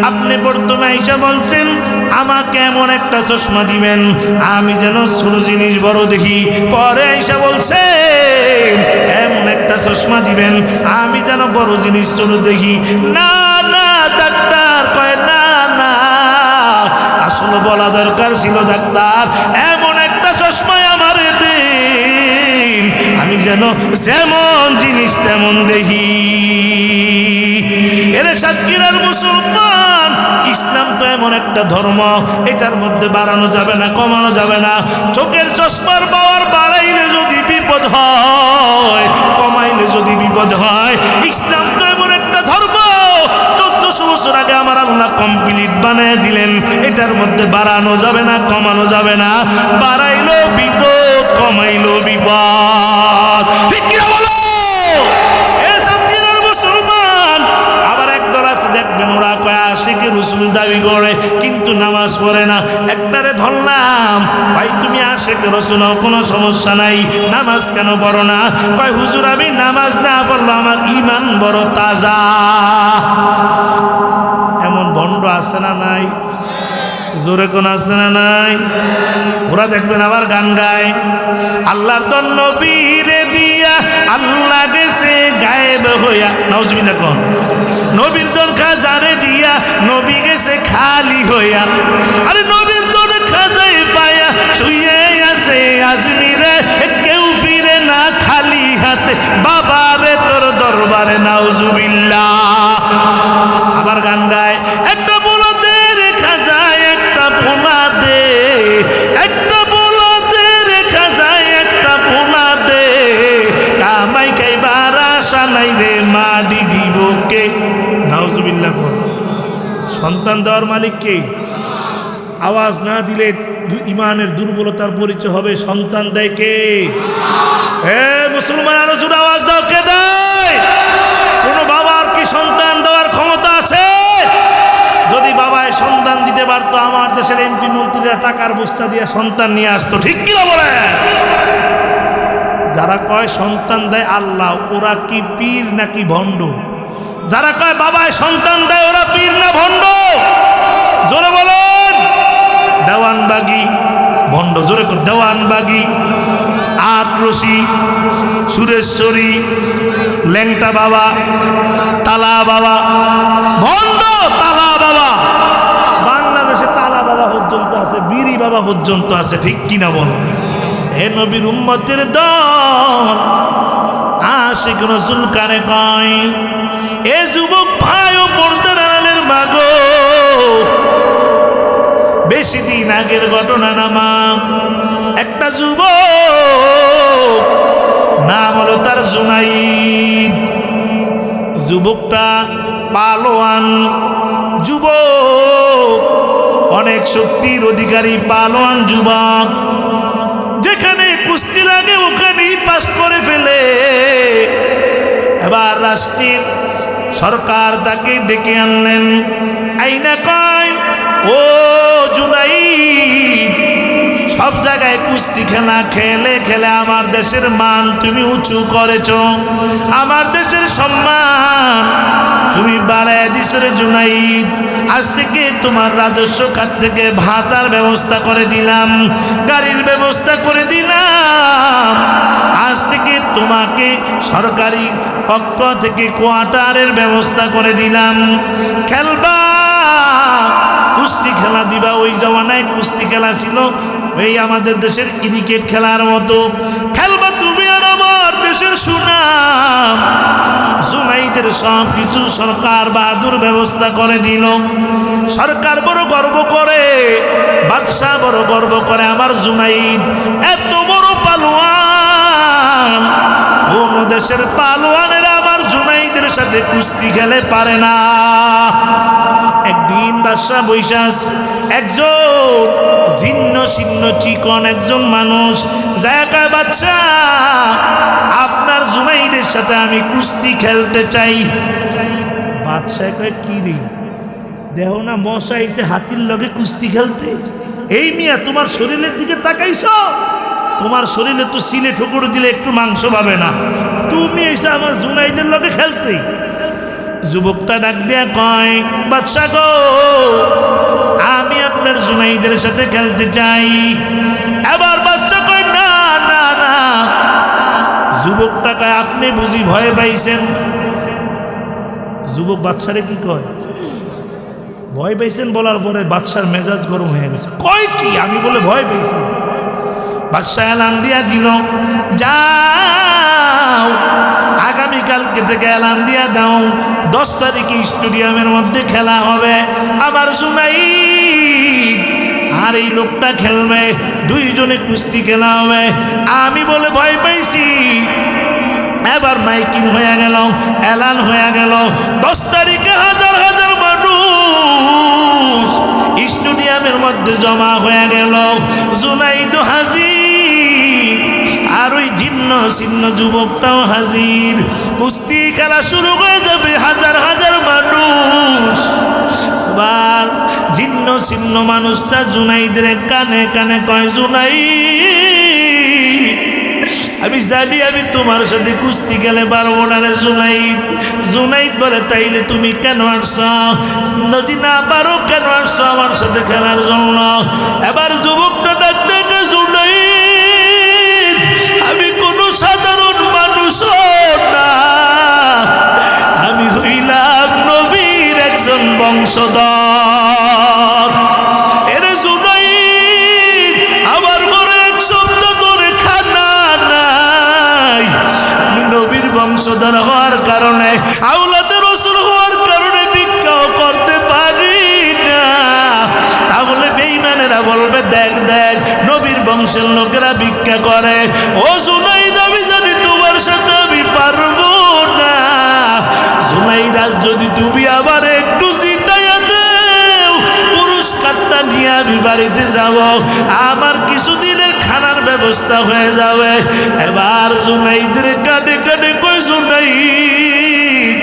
আপনি প্রথমে আইসা বলছেন আমাকে এমন একটা চশমা দিবেন আমি যেন ছোট জিনিস বড় দেখি। পরে আইসা বলছেন এমন একটা চশমা দিবেন আমি যেন বড় জিনিস ছোট দেখি। না না ডাক্তার কয় না না, আসলে বলা দরকার ছিল ডাক্তার এমন একটা চশমায় আমার দেন আমি যেন যেমন জিনিস তেমন দেখি। এরে সাতক্ষীরার মুসলমান, ইসলাম তো এমন একটা ধর্ম, এটার মধ্যে বাড়ানো যাবে না, কমানো যাবে না। চোখের চশমার পাওয়ার বাড়াইলে যদি বিপদ হয়, কমাইলে যদি বিপদ হয়। ইসলাম তো এমন একটা ধর্ম, 1400 বছর আগে আমার আল্লাহ কমপ্লিট বানিয়ে দিলেন। এটার মধ্যে বাড়ানো যাবে না, কমানো যাবে না। বাড়াইলো বিপদ, কমাইলো বিপদ। ঠিক কি বলো? দেখবেন ওরা কয় আশিকে রসুল দাবি করে কিন্তু নামাজ পড়ে না। একবারে ধরলাম, ভাই তুমি আশিকে রসুল কোনো সমস্যা নাই, নামাজ কেন পড়ো না? কয় হুজুর আমি নামাজ না পড়লো আমার ইমান বড় তাজা। এমন ভণ্ড আছে না নাই? জোরে কোন আছে না নাই? ওরা দেখবেন আবার গান গায়, আল্লাহর তো নবীরে দিয়া আল্লাহ গেছে গায়েব হইয়া। নাউজুবিল্লাহ কোন? নবীর দন খাজারে দিয়া নবী গেছে খালি হইয়া। আরে নবীর দন খাজাই পায়া শুয়ে আছে আজমিরে, কেউ ফিরে না খালি হাতে বাবারে তোর দরবারে। নাউজুবিল্লাহ। আবার গান গায়, একটা বলতে রেখা যায় একটা পোনা দে, একটা বলতে রেখা যায় একটা পোনা দে, কামাই খাইবার আশা নাই রে মা দিদি বোকে। নাউজুবিল্লাহ। সন্তান দেওয়ার মালিক কে? আওয়াজ না দিলে ইমানের দুর্বলতার পরিচয় হবে। সন্তান দেয় কে? হে মুসলমান, আরো জোরে আওয়াজ দাও, কে দেয়? কোন বাবার কি সন্তান দেওয়ার ক্ষমতা আছে? যদি বাবায় সন্তান দিতে পারতো, আমার দেশের এমপি মন্ত্রীরা টাকার বস্তা দিয়ে সন্তান নিয়ে আসতো। ঠিক কিনা বলে? যারা কয় সন্তান দেয় আল্লাহ, ওরা কি পীর নাকি ভণ্ড? যারা কয় বাবায় সন্তান দেয়, ওরা পীর না ভণ্ড? জোরে বলেন। দেওয়ানবাগি ভণ্ড। জোরে কর। দেওয়ানবাগি, আটরশি, সুরেশ্বরী, ল্যাংটা বাবা, তালা বাবা ভণ্ড। তালা বাবা, বাংলাদেশে তালা বাবা পর্যন্ত আছে, বিড়ি বাবা পর্যন্ত আছে। ঠিক কিনা বল? হে নবীর উম্মতের দল, আশিক রাসূল কারে কয়? এ যুবক ভাই ও পর্দার আড়ালের মাগো, বেশি দিন আগের ঘটনা না মা। একটা যুবক, নাম হলো তার জুনাইদ। যুবকটা পালোয়ান যুবক, অনেক শক্তির অধিকারী পালোয়ান যুবক, যেখানে কুস্তি লাগে ওখানেই পাস করে ফেলে। এবার রাষ্ট্রের সরকার তাকে ডেকে আনলেন, আইনা কয়, ও জুনাইদ, সব জায়গায় কুস্তি খেলা খেলে খেলে আমার দেশের মান তুমি উঁচু করেছ, আমার দেশের সম্মান তুমি বাড়ায় দিছ রে জুনাইদ। আজ থেকে তোমার রাজস্ব খাত থেকে ভাতার ব্যবস্থা করে দিলাম, গাড়ির ব্যবস্থা করে দিলাম। আজ থেকে তোমাকে সরকারি পক্ষ থেকে কোয়ার্টারের ব্যবস্থা করে দিলাম। খেলবা, কুস্তি খেলা দিবা। ওই জমানায় কুস্তি খেলা ছিল এই আমাদের দেশের ক্রিকেট খেলার মতো। খেলবা তুমি আর আমার দেশের সুনাম। জুনাইদের সব কিছু সরকার বাহাদুর ব্যবস্থা করে দিল। সরকার বড় গর্ব করে, বাদশাহ বড় গর্ব করে, আমার জুনাইদ এত বড় পালোয়ান, কোন দেশের পালোয়ানেরা আমার জুনাইদের সাথে কুস্তি খেলে পারে না। একদিন বাদশাহ বৈশাস, একজন ছিন্ন ছিন্ন চিকন একজন মানুষ জায়গায়, বাদশাহ আপনার জুনাইদের সাথে আমি কুস্তি খেলতে চাই। বাদশাহ কয়, কি রে, দেহ না মশা এসে হাতির লগে কুস্তি খেলতে? এই মিয়া তোমার শরীরের দিকে তাকাইছ? তোমার শরীরে তো সিলে ঠুকুর দিলে একটু মাংস পাবে না, তুমি এসে আমার জুনাইদের লগে খেলতে? যুবকটা ডাক দিয়া কয়, বাদশাহ গো, আমি আপনার জুনাইদের সাথে খেলতে চাই। এবার বাদশাহ কয়, না না না। যুবকটা কয়, আপনি বুঝি ভয় পাইছেন? যুবক বাদশারে কি কয়, ভয় পাইছেন বলার পরে বাদশার মেজাজ গরম হয়ে গেছে। কয় কি, আমি বলে ভয় পাইছি? বাদশাহ এলান দিয়া দিল, যাও আগামীকালকে থেকে এলান দিয়া দাও, 10 তারিখে স্টেডিয়ামের মধ্যে খেলা হবে। আবার জুনাইদ আর এই লোকটা খেলবে, দুইজনে কুস্তি খেলা হবে। আমি বলে ভয় পাইছি। এবার মাইকিং হয়ে গেল, এলান হয়ে গেল, 10 তারিখে হাজার হাজার মানুষ স্টেডিয়ামের মধ্যে জমা হয়ে গেল। জুনাইদ হাজির, আর ওই জীর্ণ শীর্ণ যুবকটাও হাজির। কুস্তি খেলা শুরু হয়ে যাবে, হাজার হাজার মানুষ। এবার জীর্ণ শীর্ণ মানুষটা জুনাইদের কানে কানে কয়, জুনাইদ, আমি জানি আমি তোমার সাথে কুস্তি খেলে পারবো না রে জুনাইদ। জুনাইদ বলে, তাইলে তুমি কেন আসছো? যদি না পারো কেন আসছো আমার সাথে খেলার জন্য? এবার যুবকটা ডাক দেখে, জুনাইদ, আমি কোনো সাধারণ মানুষ না, আমি হইলাম নবীর একজন বংশধর। এরে জুনাইদ, আমার ঘরে এক সপ্তাহ ধরে খানা নাই। আমি নবীর বংশধর হওয়ার কারণে, আওলাদে রাসূল হওয়ার কারণে ভিক্ষাও করতে পারি না। তাহলে বেঈমানেরা বলবে, দেখ দেখ নবীর বংশের লোকেরা ভিক্ষা করে। ও জুনাইদ, আমি জানি তোমার সাথে আমি পারবো না। জুনাইদ, আজ যদি তুমি আবার একটু জিতাইয়া দেও, পুরস্কারটা নিয়ে আমি বাড়িতে যাব, আমার কিছুদিনের খানার ব্যবস্থা হয়ে যাবে। এবার জুনাইদের কানে কানে কয়, জুনাইদ,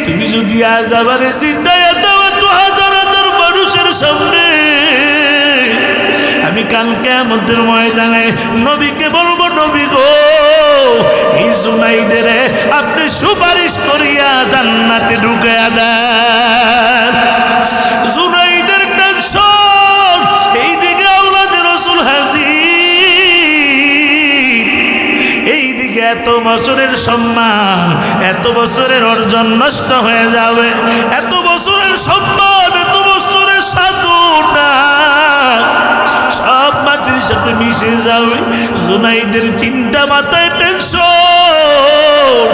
তুমি যদি আজ আবার জিতাইয়া দাও তো হাজার হাজার মানুষের সামনে, আমি কাল কিয়ামতের ময়দানে নবীকে বলবো, নবী গো, এই জুনাইদের আপনি সুপারিশ করিয়া জান্নাতে ঢুকাইয়া দেন। জুনাইদের টেনশন, এইদিকে আওলাদে রাসূল হাজির, এইদিকে এত বছরের সম্মান, এত বছরের অর্জন নষ্ট হয়ে যাবে, এত বছরের সম্মান, এত বছরের সাধনা সব মাটির সাথে মিশে যাবে। জুনাইদের চিন্তা, মাথায় টেনশন।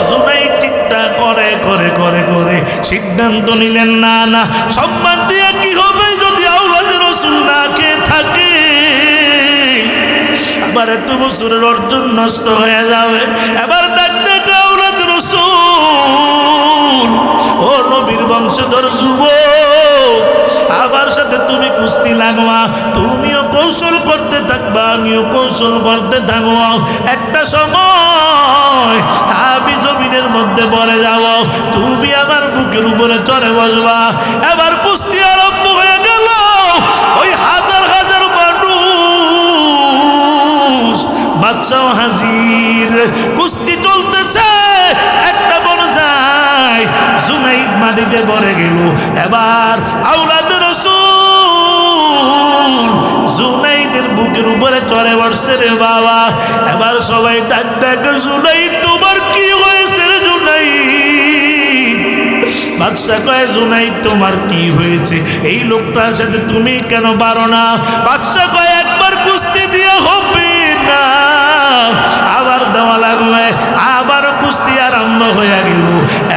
জুনাইদ চিন্তা করে করে করে করে সিদ্ধান্ত নিলেন, না না, সম্মান দিয়ে কি হবে যদি আওলাদে রাসূল না খেয়ে থাকে? আবার এত বছরের অর্জন নষ্ট হয়ে যাবে। এবার ডাক ডাক আওলাদে রাসূল, ও নবীর বংশধর যুবক, আমার সাথে তুমি কুস্তি লাগবা, তুমিও কৌশল করতে থাকবা, আমিও কৌশল করতে থাকবো। একটা সময় আমি জমিনের মধ্যে পড়ে যাব, তুমি আমার বুকের উপরে চড়ে বসবা। এবার কুস্তি আরম্ভ হয়ে গেল। ওই হাজার হাজার মানুষ, বাদশাহ হাজির, কুস্তি চলতেছে। একটা পর্যায়ে জুনাইদ মাটিতে পড়ে গেল। এবার আওলাদে রাসূল জুনাইদের বুকের উপরে চড়ে বসছে রে বাবা। এবার সবাই ডাক ডাকে, জুনাইদ তোমার কি হয়েছে রে জুনাইদ? বাদশা কয়, জুনাইদ তোমার কি হয়েছে? এই লোকটার সাথে তুমি কেন পারো না? বাদশা কয়, একবার কুস্তি দিয়ে হবে না, আবার দেওয়া লাগবে। আবার কুস্তি আরম্ভ হয়ে গেল।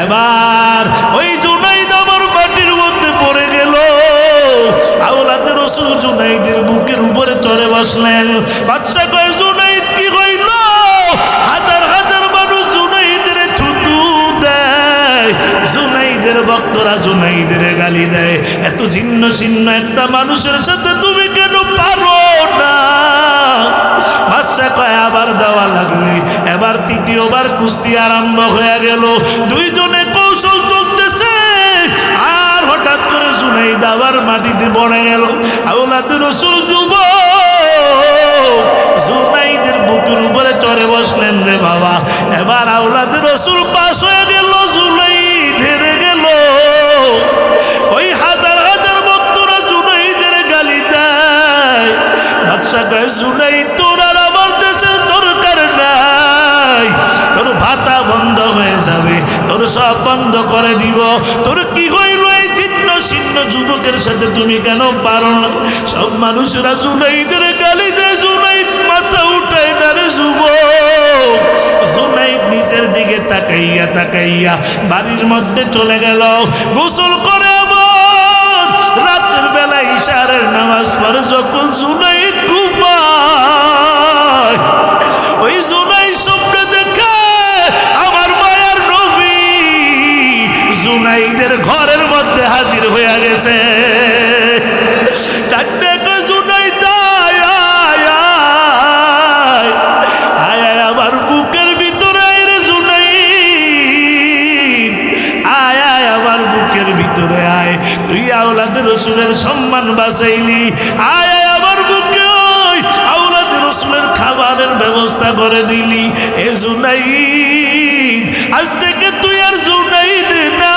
এবার ওই জুনাইদ আমার মাটির মধ্যে পড়ে গেল। আওলাদে রাসূল জুনাইদের বুকের উপরে চড়ে বসলেন। বাদশা কয়, জুনাইদ কি হইল? হাজার হাজার মানুষ জুনাইদের থুতু দেয়, জুনাইদের ভক্তরা জুনাইদের গালি দেয়। এত ছিন্ন ছিন্ন একটা মানুষের সাথে তুমি কেন পারো না? বাদশা কয়, আবার দেওয়া লাগবে। এবার তৃতীয়বার কুস্তি আরম্ভ হয়ে গেল। দুইজনে কৌশল চলতেছে। আর হঠাৎ করে জুনাইদ আবার মাটিতে পড়ে গেল। আওলাদে রাসূল যুবক জুনাইদের বুকের উপরে চড়ে বসলেন রে বাবা। এবার আওলাদে রাসূল পাশ হয়ে গেল, জুনাইদ হেরে গেল। ওই হাজার হাজার ভক্তরা জুনাইদের গালি দেয়। বাদশা কয়, জুনাইদ তোর আর আমার দেশের দরকার নাই, তোর ভাতা বন্ধ হয়ে যাবে, তোর সব বন্ধ করে দিব। তোর কি হইল? এই ছিন্ন ছিন্ন যুবকের সাথে তুমি কেন পারো না? সব মানুষরা জুনাইদের গালি দেয়, জুনাইদ মাথা উঠায় না রে যুবক। জুনাইদ নিচের দিকে তাকাইয়া তাকাইয়া বাড়ির মধ্যে চলে গেল। গোসল করে আবার রাতের বেলা ইশারের নামাজ পড়ে যখন জুনাইদ ঘুমায়, ওই জুনাইদ স্বপ্নে দেখে আমার মায়ার নবী জুনাইদের ঘরের মধ্যে হাজির হয়ে গেছে। ডাক দেখে, জুনাইদ আয় আয় আয় আয় আয় আমার বুকের ভিতরে আয় রে জুনাইদ, আয় আয় আমার বুকের ভিতরে আয়। তুই আওলাদে রাসূলের সম্মান বাঁচাইলি, আয় আয় আমার বুকে আয়। আওলাদে রাসূলের খাবারের ব্যবস্থা করে দিলি। এ জুনাইদ, আজ থেকে তুই আর জুনাইদ না,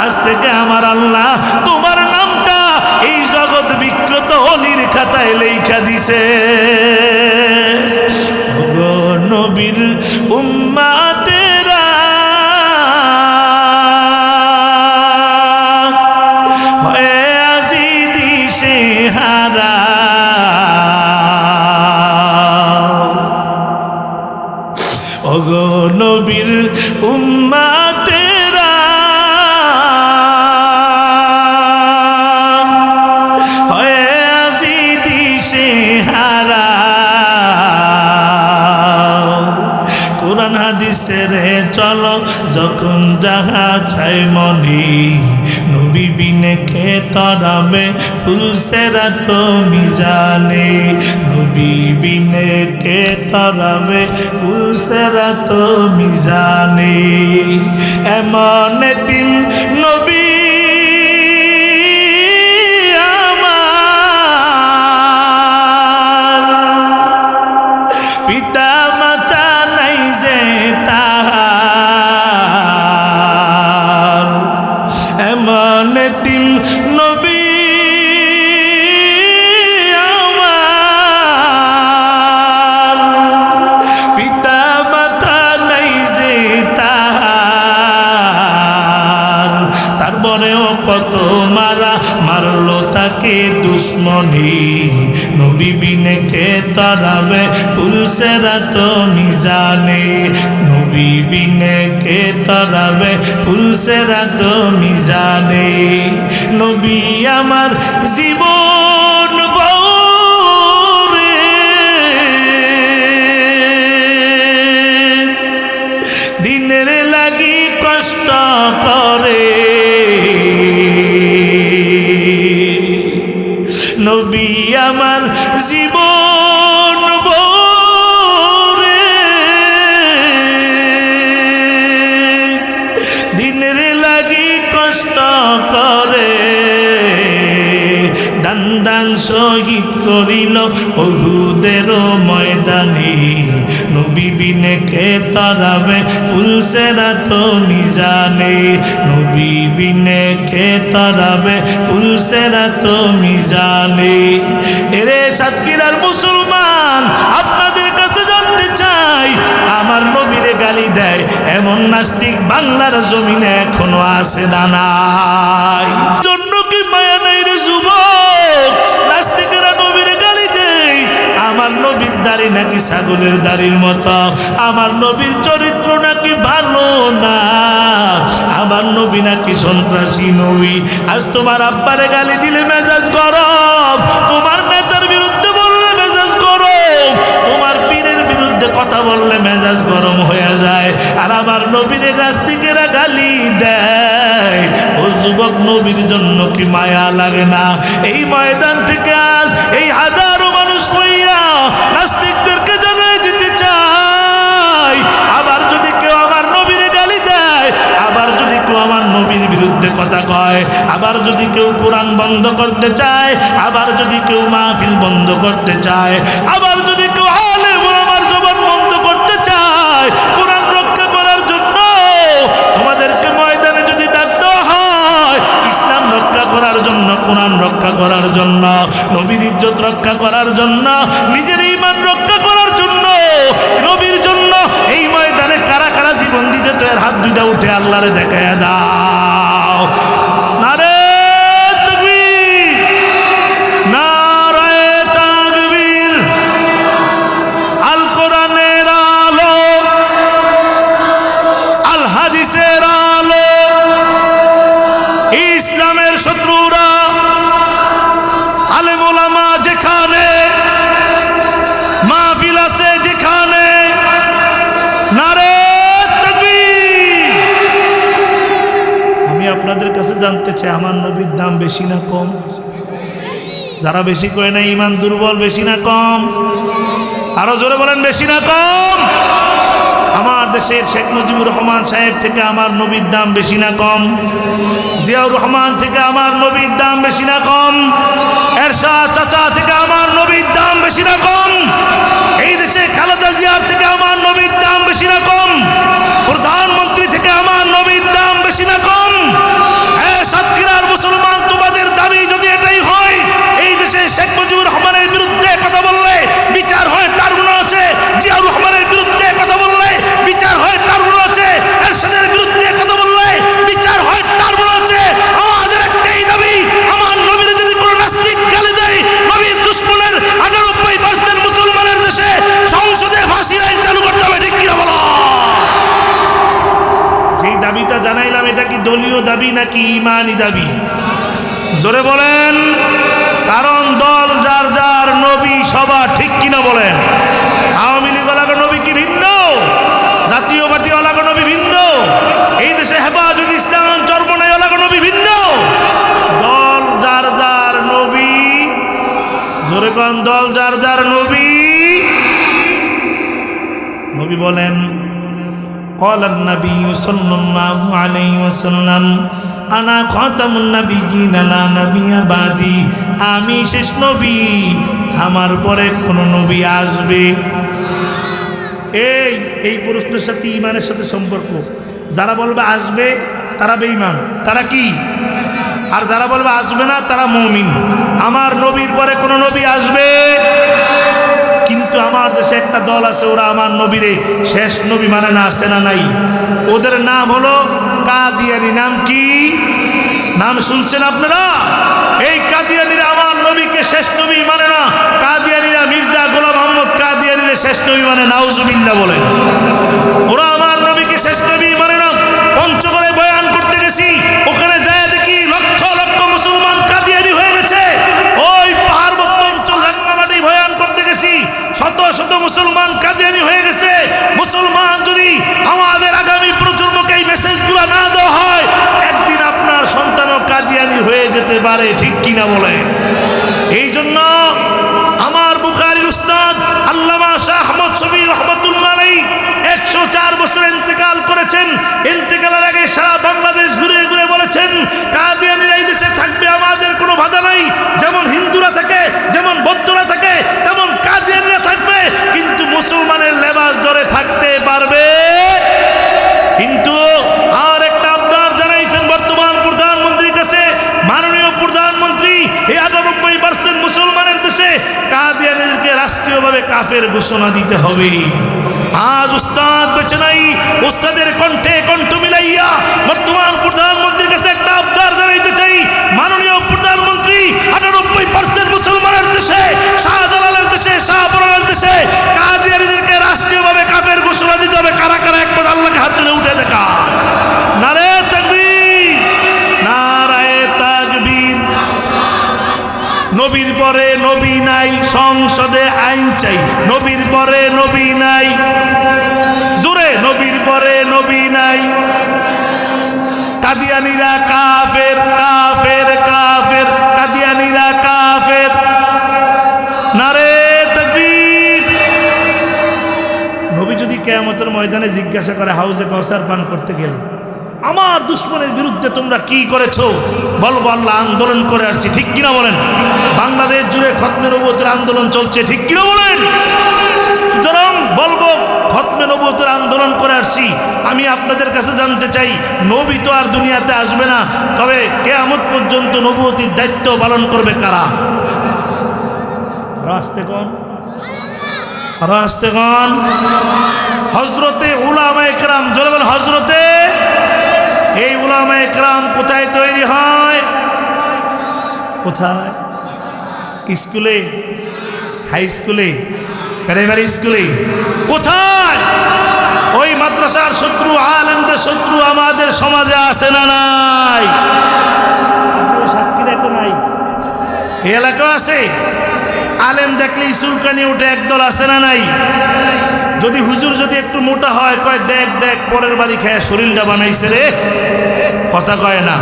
আজ থেকে আমার আল্লাহ তোমার নামটা এই জগৎ বিখ্যাত অলির খাতায় লেখা দিছে। ওগো নবীর উম্মতেরা, হয়ে আজি দিশে হারা, ওগো নবীর উম্মতেরা, হয়ে আজি দিশে হারা। কোরআন হাদিসের চলো যখন যাহা চাই মনি, নবী বিনে কে তরাবে ফুলসেরা তো মিজানে, নবী বিনে কে তরাবে ফুলসেরা তো মিজানে। এমন তিন নবী আমার, পিতা মাতা নাই যে তাহার। এমন তিন নবী আমার, পিতা মাতা নাই যে তাহার। তারপরেও কত মারা মারলো তাকে দুশ্মনী, নবী বিনে কে তরাবে ফুলসেরা তো মিজানে, নবী বিনে কে তরাবে ফুলসেরা তো মিজানে। নবী আমার জীবন বরে, দিনের লাগি কষ্ট করে, নবী আমার জীবন ভরে দিনের লাগি কষ্ট করে দান দান শহীদ করিল উহুদের ময়দানে নবী বিনে কে তরাবে ফুলসেরাত মিজানে নবী বিনে কে তরাবে ফুলসেরাত মিজানে। এরে সাতক্ষীরার মুসলমান আপনাদের কাছে জানতে চাই আমার নবীরে গালি দেয় এমন নাস্তিক বাংলার জমিনে এখনো আছে না নাই? জন্য কি মায়া নাই রে যুবক? নাস্তিকেরা নবীরে গালি দেয় আমার নবীর দাড়ি নাকি ছাগলের দাড়ির মতো, আমার নবীর চরিত্র নাকি ভালো না, আমার নবী নাকি সন্ত্রাসী নবী। আজ তোমার আব্বারে গালি দিলে মেজাজ গরম, তোমার নেতার বিরুদ্ধে বললে মেজাজ গরম, তোমার পীরের বিরুদ্ধে কথা বললে মেজাজ গরম হয়ে যায়। আর আমার নবীর নাস্তিকেরা গালি দেয়। ও যুবক, নবীর জন্য কি মায়া লাগে না? এই ময়দান থেকে আজ এই হাজারো মানুষ হইয়া নাস্তিকদেরকে জানাই দিতে চাই, আবার যদি কেউ আমার নবীর গালি দেয়, আবার যদি কেউ আমার নবীর বিরুদ্ধে কথা কয়, আবার যদি কেউ কোরআন বন্ধ করতে চায়, আবার যদি কেউ মাহফিল বন্ধ করতে চায়, আবার যদি কেউ আলেম ওলামার জবান বন্ধ করতে চায় কোরআন রক্ষা করার জন্য, তোমাদেরকে ময়দানে যদি ডাক দেওয়া হয় ইসলাম রক্ষা করার জন্য, কোরআন রক্ষা করার জন্য, নবীর ইজ্জত রক্ষা করার জন্য, নিজের ঈমান রক্ষা করার জন্য, নবীর জন্য এই ময়দানে কারা কারা জীবন দিতে তো এর হাত দুইটা উঠে আল্লাহরে দেখায় দাও। নারে তাকবীর, নারায়ে তাকবীর। আল কোরআনের আলো, আল হাদিসের আলো, ইসলামের শত্রুরা আলেম ওলামা যেখানে, মাহফিল আছে যেখানে, নারে তাকবীর। আমি আপনাদের কাছে জানতে চাই আমার নবীর দাম বেশি না কম? যারা বেশি কয় না ইমান দুর্বল, বেশি না কম? আরো জোরে বলেন, বেশি না কম? আমার দেশের শেখ মুজিবুর রহমান সাহেব থেকে আমার নবীর দাম বেশি না কম? জিয়াউর রহমান থেকে আমার নবীর দাম বেশি না কম? এরশাদ চাচা থেকে আমার নবীর দাম বেশি না কম? এই দেশে খালেদা জিয়ার থেকে আমার নবীর দাম বেশি না কম? প্রধানমন্ত্রী থেকে আমার নবীর দাম বেশি না কম? সাতক্ষীরার মুসলমান, তোমাদের দাবি যদি এটাই হয়, এই দেশে শেখ মুজিবুর রহমানের বিরুদ্ধে কথা বললে বিচার হয় তার গুণ আছে, জিয়াউর রহমানের বিরুদ্ধে কথা বললে বিচার হয় তার গুণ আছে, এরশাদের বিরুদ্ধে কথা বললে বিচার হয় তার গুণ আছে। আমাদের একটাই দাবি, আমার নবীর যদি কোনো নাস্তিক গালি দেয়, নবীর দুশ্মনের 98% মুসলমানের দেশে সংসদে ফাঁসির আইন চালু করতে হবে। ঠিক কিনা বলো? যেই দাবিটা জানাইলাম এটা কি দলীয় দাবি নাকি ইমানি দাবি? জোরে বলেন। কারণ দল যার যার, নবী সবার। ঠিক কিনা বলেন? আওয়ামী লীগ ওলাগো নবী কি ভিন্ন? জাতীয় পার্টি ওলাগো নবী ভিন্ন? এই দেশে হেফাজত ইসলাম চরমনাই ওলাগো নবী ভিন্ন? দল যার যার নবী। জোরে কোন, দল যার যার নবী। নবী বলেন, قال النبي صلى الله عليه وسلم আনা খাতামুন নাবিয়্যিন লা নবিয়্যা বাদি। আমি শেষ নবী, আমার পরে কোন নবী আসবে? এই প্রশ্নের সাথে ইমানের সাথে সম্পর্ক। যারা বলবে আসবে তারা বেঈমান, তারা কি? আর যারা বলবে আসবে না তারা মুমিন। আমার নবীর পরে কোন নবী আসবে? কিন্তু আমার দেশে একটা দল আছে, ওরা আমার নবীরে শেষ নবী মানে না, আছে না নাই? ওদের নাম হলো কাদিয়ানি। নাম কি? নাম শুনছেন আপনারা? এই কাদিয়ানিরা আমার নবীকে শেষ নবী মানে না। কাদিয়ানিরা মির্জা গোলাম মোহাম্মদ কাদিয়ানিরা শেষ নবী মানে, নাউজুবিল্লাহ বলে। ওরা আমার নবীকে শেষ নবী মানে না। পঞ্চগড়ে বয়ান করতে গেছি, ওখানে যায় দেখি লক্ষ লক্ষ মুসলমান কাদিয়ানি হয়ে গেছে। ওই পাহাড়বত্য অঞ্চল রাঙ্গামাটি বয়ান করতে গেছি, শত শত মুসলমান কাদিয়ানি হয়ে গেছে। মুসলমান যদি আমাদের আগামী প্রজন্মকে এই মেসেজগুলো না দেওয়া হয়, একদিন আপনার সন্তানও কাদিয়ানি হয়ে যেতে পারে। ঠিক কিনা বলে? এই জন্য আমার বুখারীর উস্তাদ আল্লামা শাহ আহমদ শফি রহমাতুল্লাহ আলাইহি 104 বছর ইন্তেকাল করেছেন। ইন্তেকালের আগে সারা বাংলাদেশ ঘুরে ঘুরে বলেছেন, কাদিয়ানীরা এই দেশে থাকবে, আমাদের কোনো বাধা নাই। যেমন হিন্দুরা থাকে, যেমন বৌদ্ধরা থাকে, তেমন কাদিয়ানীরা থাকবে, কিন্তু মুসলমানের লেবাস ধরে থাকতে পারবে। কিন্তু আর একটা আবদার জানাইছেন বর্তমান প্রধানমন্ত্রীর কাছে, মাননীয় প্রধানমন্ত্রী, এই 98% মুসলমানের দেশে কাদিয়ানীদেরকে রাষ্ট্রীয়ভাবে কাফের ঘোষণা দিতে হবে। আজ উস্তাদ বেঁচে নাই, উস্তাদের কণ্ঠে কণ্ঠ মিলাইয়া বর্তমান প্রধানমন্ত্রীর কাছে একটা আবদার জানাইতে চাই, মাননীয় প্রধানমন্ত্রী, 98% মুসলমানের দেশে, শাহজালালের দেশে, শাহপরানের দেশে কাদিয়ানীদেরকে রাষ্ট্রীয়ভাবে কাফের ঘোষণা দিতে হবে। কারা কারা একবার আল্লাহকে হাত তুলে উঠে দেখা, নারে তাকবীর, নারায়ে তাকবীর। নবীর পরে নবী নাই, সংসদে আইন চাই, নবীর পরে নবী নাই, জোরে নবীর পরে নবী নাই। কাদিয়ানীরা কাফের, কাফের, কাফের, কাদিয়ানীরা কাফের, নারে তাকবীর। নবী যদি কিয়ামতের ময়দানে জিজ্ঞাসা করে হাউজে কাউসার পান করতে গেলে আমার দুশ্মনের বিরুদ্ধে তোমরা কি করেছো, বলবো আল্লাহ আন্দোলন করে আসছি, ঠিক কিনা বলেন? বাংলাদেশ জুড়ে খতমে নবুয়তের আন্দোলন চলছে, ঠিক কিনা বলেন? সুতরাং বলবো খতমে নবুয়তের আন্দোলন করে আসছি। আমি আপনাদের কাছে জানতে চাই, নবী তো আর দুনিয়াতে আসবে না, তবে কিয়ামত পর্যন্ত নবুয়তির দায়িত্ব পালন করবে কারা? রাস্তে কোন রাস্তে কোন হযরতে উলামায়ে কেরাম, জোরে বলেন হযরতে। এই উলামায়ে কেরাম কোথায় তৈরি হয়? কোথায়? স্কুলে, হাই স্কুলে, প্রাইমারি স্কুলে, কোথায়? ওই মাদ্রাসার শত্রু, আলেমদের শত্রু আমাদের সমাজে আছে না নাই? আপনাদের সাতক্ষীরায় তো নাই, এই এলাকাও আছে। আলেম দেখলে চুলকানি উঠে একদল আছে না নাই? যদি হুজুর যদি একটু মোটা হয়, কয় দেখ দেখ পরের বাড়ি খেয়ে শরীরটা বানাইছে রে, কথা কয় না।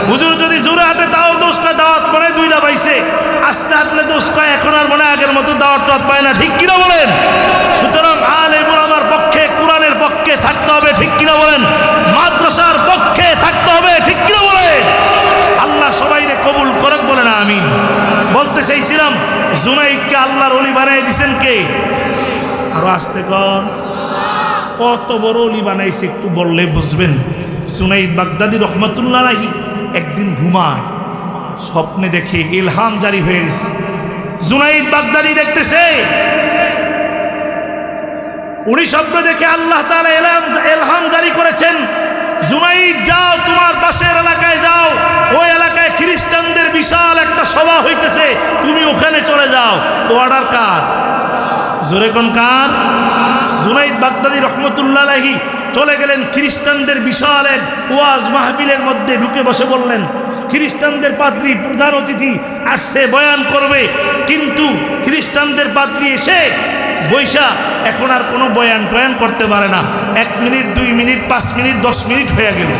হুজুর যদি জোরে হাঁটে তাও দোষ কয়, দাওয়াত পরে দুইটা পাইছে। আস্তে হাঁটলে দোষ কয়, এখন আর মনে আগের মতো দাওয়াত টাওয়াত পায় না, ঠিক কিনা বলেন? সুতরাং আলেম ওলামার পক্ষে, কোরআনের পক্ষে থাকতে হবে, ঠিক কিনা বলেন? মাদ্রাসার পক্ষে থাকতে হবে, ঠিক কিনা বলেন? আল্লাহ সবাইরে কবুল করুক, বলেন আমিন। বলতে চাইছিলাম, জুনাইদকে আল্লাহর ওলি বানাই দিছেন কে? আরো আসতে কন, কত বড় ওলি বানাইছে একটু বললে বুঝবেন। জুনাইদ বাগদাদী রহমাতুল্লাহ আলাইহি একদিন ঘুমায়, স্বপ্নে দেখে ইলহাম জারি হয়ে গেছে। জুনাইদ বাগদাদী দেখতেছে, উনি স্বপ্ন দেখে আল্লাহ তাআলা ইলহাম জারি করেছেন, জুনাইদ যাও তোমার পাশের এলাকায় যাও, ওই এলাকায় খ্রিস্টানদের বিশাল একটা সভা হইতেছে, তুমি ওখানে চলে যাও। অর্ডার কার? জোরে কোন কার? জুনাইদ বাগদাদী রহমাতুল্লাহ আলাইহি চলে গেলেন খ্রিস্টানদের বিশাল এক ওয়াজ মাহফিলের মধ্যে, ঢুকে বসে বললেন, খ্রিস্টানদের পাদ্রী প্রধান অতিথি আসছে, বয়ান করবে। কিন্তু খ্রিস্টানদের পাদ্রী এসে বৈশা এখন আর কোনো বয়ান টয়ান করতে পারে না। 1 মিনিট, 2 মিনিট, 5 মিনিট, 10 মিনিট হয়ে গেল।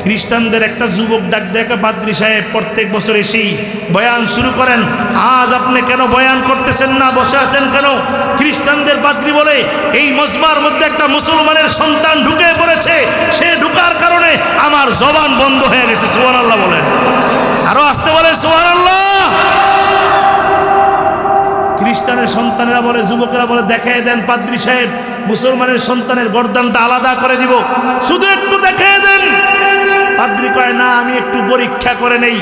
খ্রিস্টানদের একটা যুবক ডাক দেখে, পাদ্রী সাহেব প্রত্যেক বছর এসেই বয়ান শুরু করেন, আজ আপনি কেন বয়ান করতেছেন না, বসে আছেন কেন? খ্রিস্টানদের পাদ্রী বলে, এই মজমার মধ্যে একটা মুসলমানের সন্তান ঢুকে পড়েছে, সে ঢুকার কারণে আমার জবান বন্ধ হয়ে গেছে। সুবহানাল্লাহ বলেন, আরো আসতে বলে সুবহানাল্লাহ। খ্রিস্টানের সন্তানেরা বলে, যুবকেরা বলে, দেখাই দেন পাদ্রী সাহেব, মুসলমানের সন্তানের গর্দানটা আলাদা করে দিব, শুধু একটু দেখাই দেন। পাদ্রী কয়, না আমি একটু পরীক্ষা করে নেই,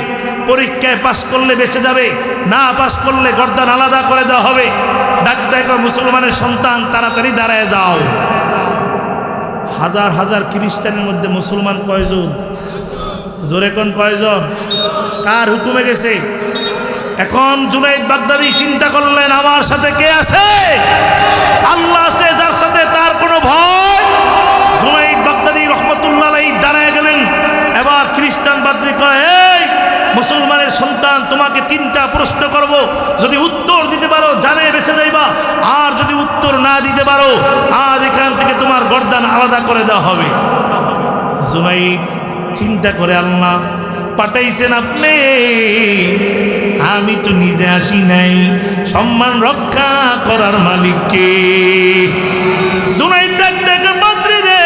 পরীক্ষায় পাস করলে বেঁচে যাবে, না পাস করলে গর্দান আলাদা করে দেওয়া হবে। ডাক দেখো, মুসলমানের সন্তান তাড়াতাড়ি দাঁড়ায় যাও। হাজার হাজার খ্রিস্টানের মধ্যে মুসলমান কয়জন? জোরে কোন কয়জন? কার হুকুমে গেছে? এখন জুনাইদ বাগদাদী চিন্তা করলেন, আমার সাথে কে আছে? আল্লাহ আছে, যার সাথে তার কোনো ভয়। জুনাইদ বাগদাদী রহমাতুল্লাহ আলাইহি দাঁড়ায় গেলেন। এবার খ্রিস্টান পাদ্রী কয়, এই মুসলমানের সন্তান, তোমাকে 3টা প্রশ্ন করব, যদি উত্তর দিতে পারো জানে বেঁচে যাইবা, আর যদি উত্তর না দিতে পারো আজ এখান থেকে তোমার গর্দান আলাদা করে দেওয়া হবে। জুনাইদ চিন্তা করে, আল্লাহ পাঠাইছেন আপনি, আমি তো নিজে আসি নাই। সম্মান রক্ষা করার মালিককে। জুনাইদ ডাক ডেকে পাদ্রী রে,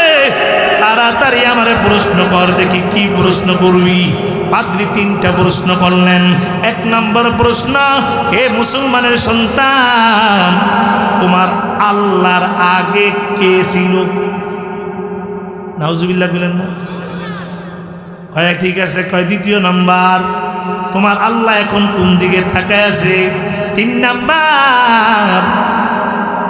তাড়াতাড়ি আমারে প্রশ্ন কর দেখি। কি প্রশ্ন করবি? পাদ্রী তিনটা প্রশ্ন করলেন। এক নম্বর প্রশ্ন, হে মুসলমানের সন্তান, তোমার আল্লাহর আগে কে ছিল? নাউজুবিল্লাহ বলেন না? কয় ঠিক আছে। কয় দ্বিতীয় নাম্বার, তোমার আল্লাহ এখন কোন দিকে তাকায় আছে? তিন নাম্বার,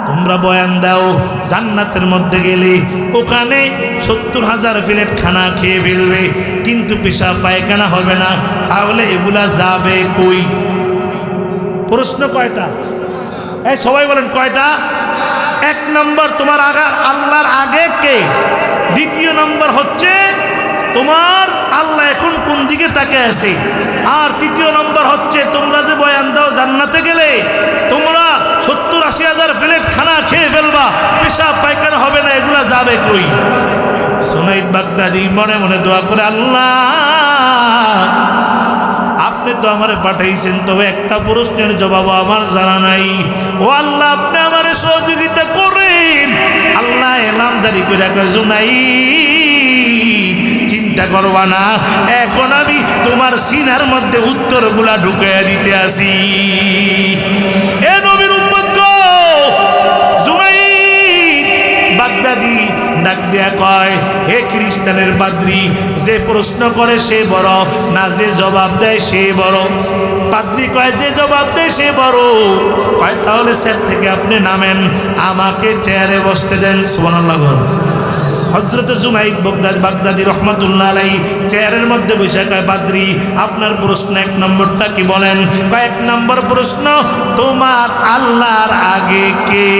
তোমরা বয়ান দাও জান্নাতের মধ্যে গেলে ওখানে 70,000 প্লেট খানা খেয়ে ফেলবে, কিন্তু পেশাব পায়খানা হবে না, তাহলে এগুলা যাবে কই? প্রশ্ন কয়টা? এই সবাই বলেন কয়টা? এক নম্বর, তোমার আল্লাহর আগে কে? দ্বিতীয় নম্বর হচ্ছে তোমার আল্লাহ এখন কোন দিকে তাকিয়ে আছে? আর তৃতীয় নম্বর হচ্ছে তোমরা যে বয়ান দাও জান্নাতে গেলে তোমরা 70-80,000 প্লেট খানা খেয়ে ফেলবা, পেশাব পায়খানা হবে না, এগুলা যাবে কই? জুনাইদ বাগদাদি মনে মনে দোয়া করে, আল্লাহ আপনি তো আমারে পাঠাইছেন, তবে একটা প্রশ্নের জবাব আমার জানা নাই। ও আল্লাহ, আপনি আমারে সহযোগিতা করেন। আল্লাহ এলাম জারি করে রাখা, জুনাইদ চিন্তা করবা না, এখন আমি তোমার সিনার মধ্যে উত্তরগুলা ঢুকাইয়া দিতে আসি। এ নবীর উম্মত গো, জুনাইদ বাগদাদি ডাক দেয়া কয়, হে খ্রিস্টানের পাদ্রী, যে প্রশ্ন করে সে বড় না যে জবাব দেয় সে বড়? পাদ্রী কয়, যে জবাব দেয় সে বড়। কয় তাহলে স্যার থেকে আপনি নামেন, আমাকে চেয়ারে বসতে দেন। সুবহানাল্লাহ। হযরত জুনাইদ বাগদাদি রহমাতুল্লাহ আলাইহি চেয়ারের মধ্যে বসে কয়, পাদ্রী আপনার প্রশ্ন এক নম্বরটা কি বলেন? কয়েক নম্বর প্রশ্ন, তোমার আল্লাহর আগে কে?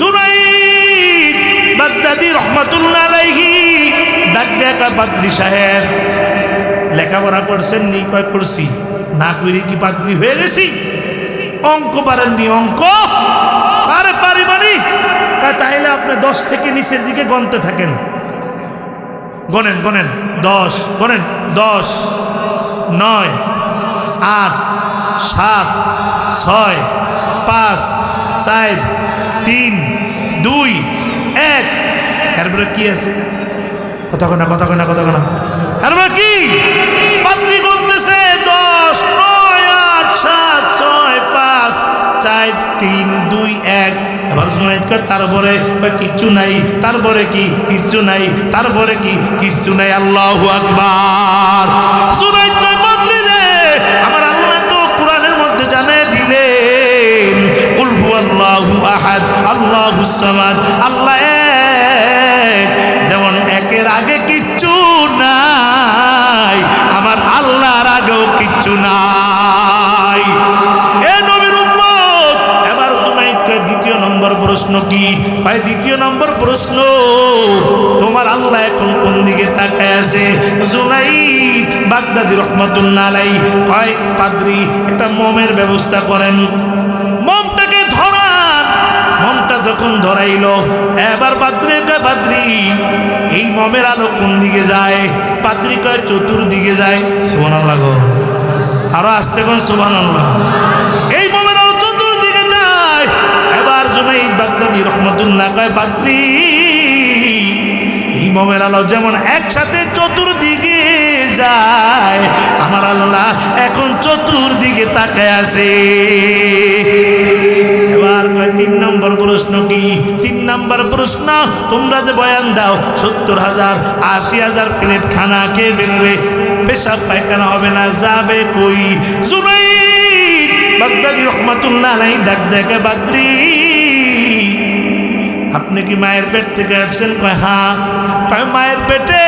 জুনাইদ বাগদাদি রহমাতুল্লাহ আলাইহি ডাক দেখা, পাদ্রী সাহেব লেখাপড়া করছেন নি? কয় করছি। না করি কি পাদ্রী হয়ে গেছি? অঙ্ক পারেননি? অঙ্ক আরে পারি মানি। তাইলে আপনি 10 থেকে নিচের দিকে গণতে থাকেন। গণেন গণেন 10, গণেন 10, 9, 8, 7, 6, 5, 4, 3, 2, 1। এরপরে কি আছে? কথা কনা কথা কনা কথা কনা। এরপরে কি? পাদ্রী গুনতেছে 10, 9, 8, 7, 6, 5, 4, 3, 2, 1। এবার জুনাইদ কয়, তারপরে কিচ্ছু নাই। তারপরে কি? কিচ্ছু নাই। তারপরে কি? কিচ্ছু নাই। আল্লাহু আকবার। জুনাইদ কয়, পাদ্রী রে, আমার আল্লাহ তো কোরআনের মধ্যে জানিয়ে দিলেন, কুল হুয়াল্লাহু আহাদ আল্লাহুস সামাদ, আল্লাহ এক, যেমন একের আগে কিচ্ছু নাই, আমার আল্লাহর আগেও কিচ্ছু নাই। এ নবীর উম্মত, এবার জুনাইদ কয়, দ্বিতীয় নম্বর প্রশ্ন কি? ভাই দ্বিতীয় নম্বর প্রশ্ন, তোমার আল্লাহ এখন কোন দিকে তাকায় আছে? জুনাইদ বাগদাদি রহমাতুল্লাহ আলাইহি কয়, পাদ্রী একটা মোমের ব্যবস্থা করেন, মোমটাকে ধরান। মোমটা যখন ধরাইল, এবার পাদ্রী কয়, পাদ্রী এই মোমের আলো কোন দিকে যায়? পাদ্রী কয়, চতুর্দিকে যায়। সুবহানাল্লাহ। আরো আসতে কোন সুবহানাল্লাহ। এই মোমের আলো চতুর্দিকে যায়। এবার জুনাইদ বাগদাদি রহমাতুল্লাহ কয়, পাদ্রী এই মোমের আলো যেমন একসাথে চতুর্দিকে যায়, আমার আল্লাহ এখন চতুর্দিকে তাকায় আছে। এবার কয়, 3 নম্বর প্রশ্ন কি? 3 নম্বর প্রশ্ন, তোমরা যে বয়ান দাও 70,000 80,000 প্লেট খানা খেয়ে ফেলবে, পেশাব পায়খানা হবে না, যাবে কই? জুনাইদ বাগদাদি রহমাতুল্লাহ আলাইহি ডাক দেখে, পাদ্রী আপনি কি মায়ের পেট থেকে আসছেন? কয় হ্যাঁ। কয় মায়ের পেটে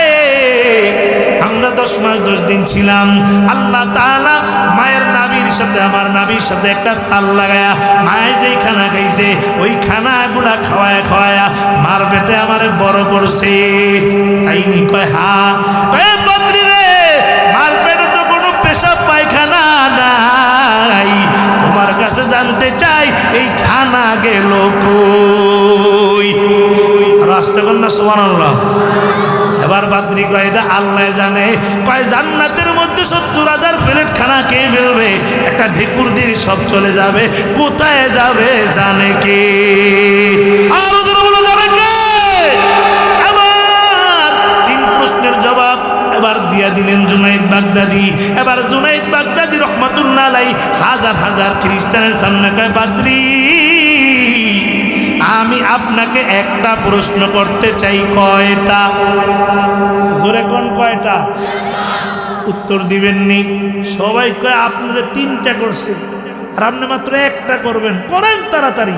আমরা 10 মাস 10 দিন ছিলাম। আল্লাহ তাআলা মায়ের নাভির সাথে আমার নাভির সাথে একটা তাল লাগায়া মায়ে যেই খানা খাইছে ওই খানাগুলা খাওয়ায়া খাওয়ায়া মার পেটে আমারে বড় করছে। তাইনি? কয় হ্যাঁ। কয় পাদ্রী রে, মার পেটে তো কোনো পেশাব পায়খানা নাই, তোমার কাছে জানতে চাই এই খানা গেল কই? আর আসতে কর না সুবহানাল্লাহ। এবার পাদ্রী কয় এটা আল্লাহ জানে। কয় জান্নাতের মধ্যে 70,000 প্লেট খানা খেয়ে ফেলবে, একটা ঢেকুর দিয়ে সব চলে যাবে, কোথায় যাবে জানে কে? আরো জোরে বলো জানে কে? এবার 3 প্রশ্নের জবাব এবার দিয়া দিলেন জুনাইদ বাগদাদি। এবার জুনাইদ বাগদাদি রহমাতুল্লাহ আলাইহি হাজার হাজার খ্রিস্টানের সামনে কয় পাদ্রী আমি আপনাকে একটা প্রশ্ন করতে চাই। কয়টা? জোরে কোন কয়টা? উত্তর দিবেননি সবাই। কয় আপনাদের 3টা করছে আর আপনি মাত্র একটা করবেন, করেন তাড়াতাড়ি।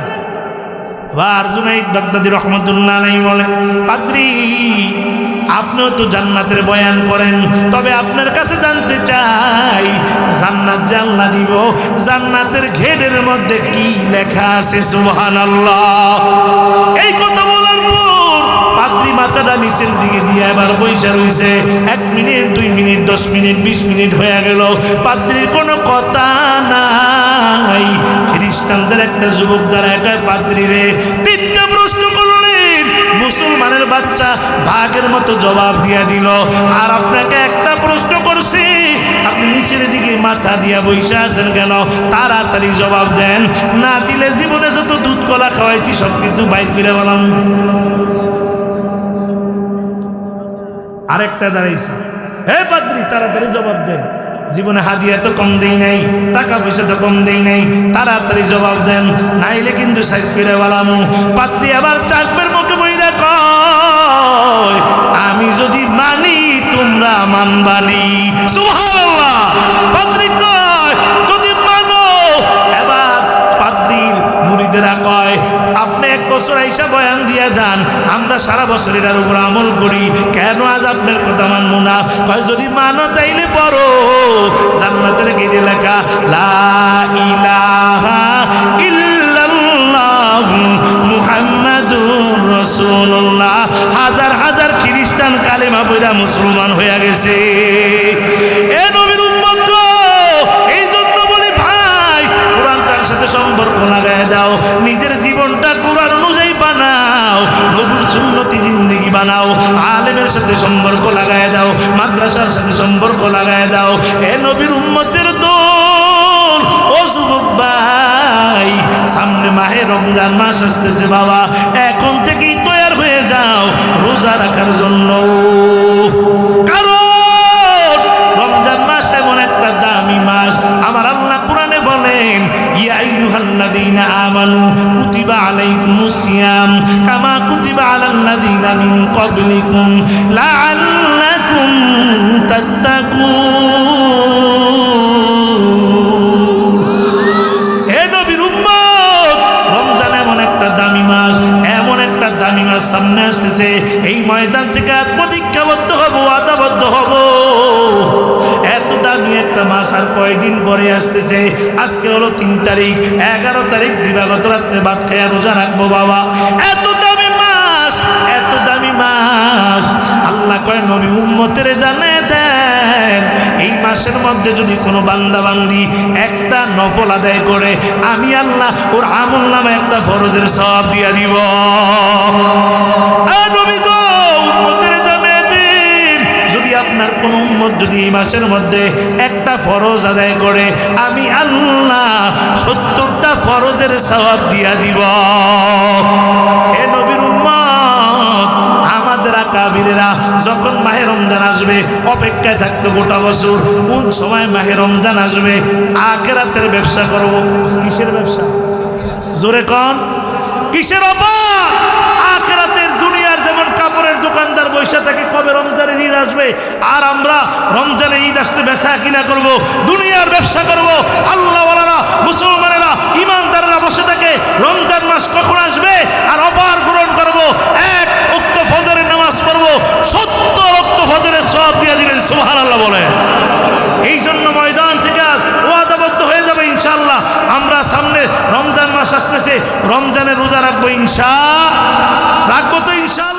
আবার জুনাইদ বাগদাদি রহমাতুল্লাহ আলাইহি বলে পাদ্রী আপনিও তো জান্নাতের বয়ান করেন, তবে আপনার কাছে জানতে চাই জান্নাত যে আল্লাহ দিব জান্নাতের গেটের মধ্যে কি লেখা আছে? সুবহানাল্লাহ। এই কথা বলার পর পাদ্রী মাথাটা নিচের দিকে দিয়ে এবার বইসা রইছে। 1 মিনিট 2 মিনিট 10 মিনিট 20 মিনিট হয়ে গেল, পাদ্রীর কোনো কথা নাই। খ্রিস্টানদের একটা যুবক দাঁড়ায় কয় পাদ্রী রে 3টা প্রশ্ন করলেন, মুসলমানের বাচ্চা ভাগের মতো জবাব দিয়া দিল, আর আপনাকে একটা প্রশ্ন করছি, আপনি নিচের দিকে মাথা দিয়া বইসা আছেন কেন? তাড়াতাড়ি জবাব দেন, না দিলে জীবনে যত দুধ কলা খাওয়াইছি সব কিন্তু বাইর করে বললাম। আরেকটা দাঁড়াইছে, হে পাদ্রী তাড়াতাড়ি জবাব দেন, জীবনে হাদিয়া তো কম দেই নাই, টাকা পয়সা তো কম দেই নাই, তাড়াতাড়ি জবাব দেন, নাইলে কিন্তু সাইজ করে বলাম। পাদ্রী আবার চাকবের মুখে বইরা কয় আমি যদি মানি তোমরা মানবানি। সুবহানাল্লাহ। পাদ্রী কয় যদি মানো। এবার পাদ্রীর মুরিদেরা কয় আপনি 1 বছর আইসা বয়ান দিয়া যান, আমরা সারা বছর এটার উপর আমল করি, কেন আজ আপনার কথা মানবো না? কয় যদি মানো তাইলে পড়ো জান্নাতের গেটে লেখা লা ইলাহা ইল্লাল্লাহু মুহাম্মাদুর রাসূলুল্লাহ। হাজার হাজার খ্রিস্টান কালেমা পড়া মুসলমান হয়ে গেছে। এ নবীর উম্মত গো, এই জন্য বলি ভাই কোরআনটার সাথে সম্পর্ক লাগায় দাও, নিজের জীবনটা কোরআন অনুযায়ী বানাও, নবীর সুন্নতি জিন্দেগি বানাও, আলেমের সাথে সম্পর্ক লাগায় দাও, মাদ্রাসার সাথে সম্পর্ক লাগায় দাও। এ নবীর উম্মতের দল, ও যুবক ভাই সামনে মাহে রমজান মাস আসতেছে বাবা, এখন থেকেই তৈয়ার হয়ে যাও রোজা রাখার জন্য। কারণ রমজান মাস এমন একটা দামি মাস, আমার আল্লাহ কোরআনে বলেন ইয়া আইয়ুহাল্লাযীনা আমানু কুতিবা আলাইকুমুস সিয়াম কামা কুতিবা আলাল্লাযীনা মিন ক্বাবলিকুম লাআল্লাকুম তাত্তাকুন। হে নবীর উম্মত, রমজান এমন একটা দামি মাস, এমন একটা দামি মাস সামনে আসতেছে, এই ময়দান থেকে আত্মদীক্ষাবদ্ধ হব, আদাবদ্ধ হব। এত দামি একটা মাস আর কয়দিন পরে আসতেছে। আজকে হলো 3 তারিখ, 11 তারিখ দিবাগত রাত্রে ভাত খাইয়া রোজা রাখবো বাবা। এত দামি মাস, এত দামি মাস, আল্লাহ কয় নবী উম্মতের জানিয়ে দেন এই মাসের মধ্যে যদি কোনো বান্দা বান্দি একটা নফল আদায় করে, আমি আল্লাহ ওর আমল নামে একটা ফরজের সওয়াব দিয়া দিব। নবী গো উম্মতের জানিয়ে দিন, যদি আপনার কোন উম্মত যদি এই মাসের মধ্যে একটা ফরজ আদায় করে, আমি আল্লাহ 70টা ফরজের সওয়াব দিয়া দিব। হে নবীর উম্মত, আমাদের আকাবিরেরা যখন মাহে রমজান আসবে অপেক্ষায় থাকতো গোটা বছর, কোন সময় মাহে রমজান আসবে, আখিরাতের ব্যবসা করব। কিসের ব্যবসা? জোরে কোন কিসের অপার? আখিরাতের দুনিয়ার যেমন কাপড়ের দোকানদার বৈশা থাকে কবে রমজানের ঈদ আসবে, আর আমরা রমজানের ঈদ আসলে বেচা কিনা করব, দুনিয়ার ব্যবসা করব। আল্লাহওয়ালারা, মুসলমানেরা, ইমানদারেরা বসে থাকে রমজান মাস কখন আসবে আর অপার গ্রহণ করব। 1 ওয়াক্ত ফজরের নামাজ পড়ব, 70 ওয়াক্ত ফজরের সওয়াব দিয়ে দিবেন। সুবহানাল্লাহ বলে। এই জন্য ময়দান থেকে ওয়াদাবদ্ধ হয়ে যাবে ইনশাআল্লাহ। আমরা সামনে রমজান মাস আসতেছে, রমজানের রোজা রাখবো, রাখবো তো ইনশাআল্লাহ।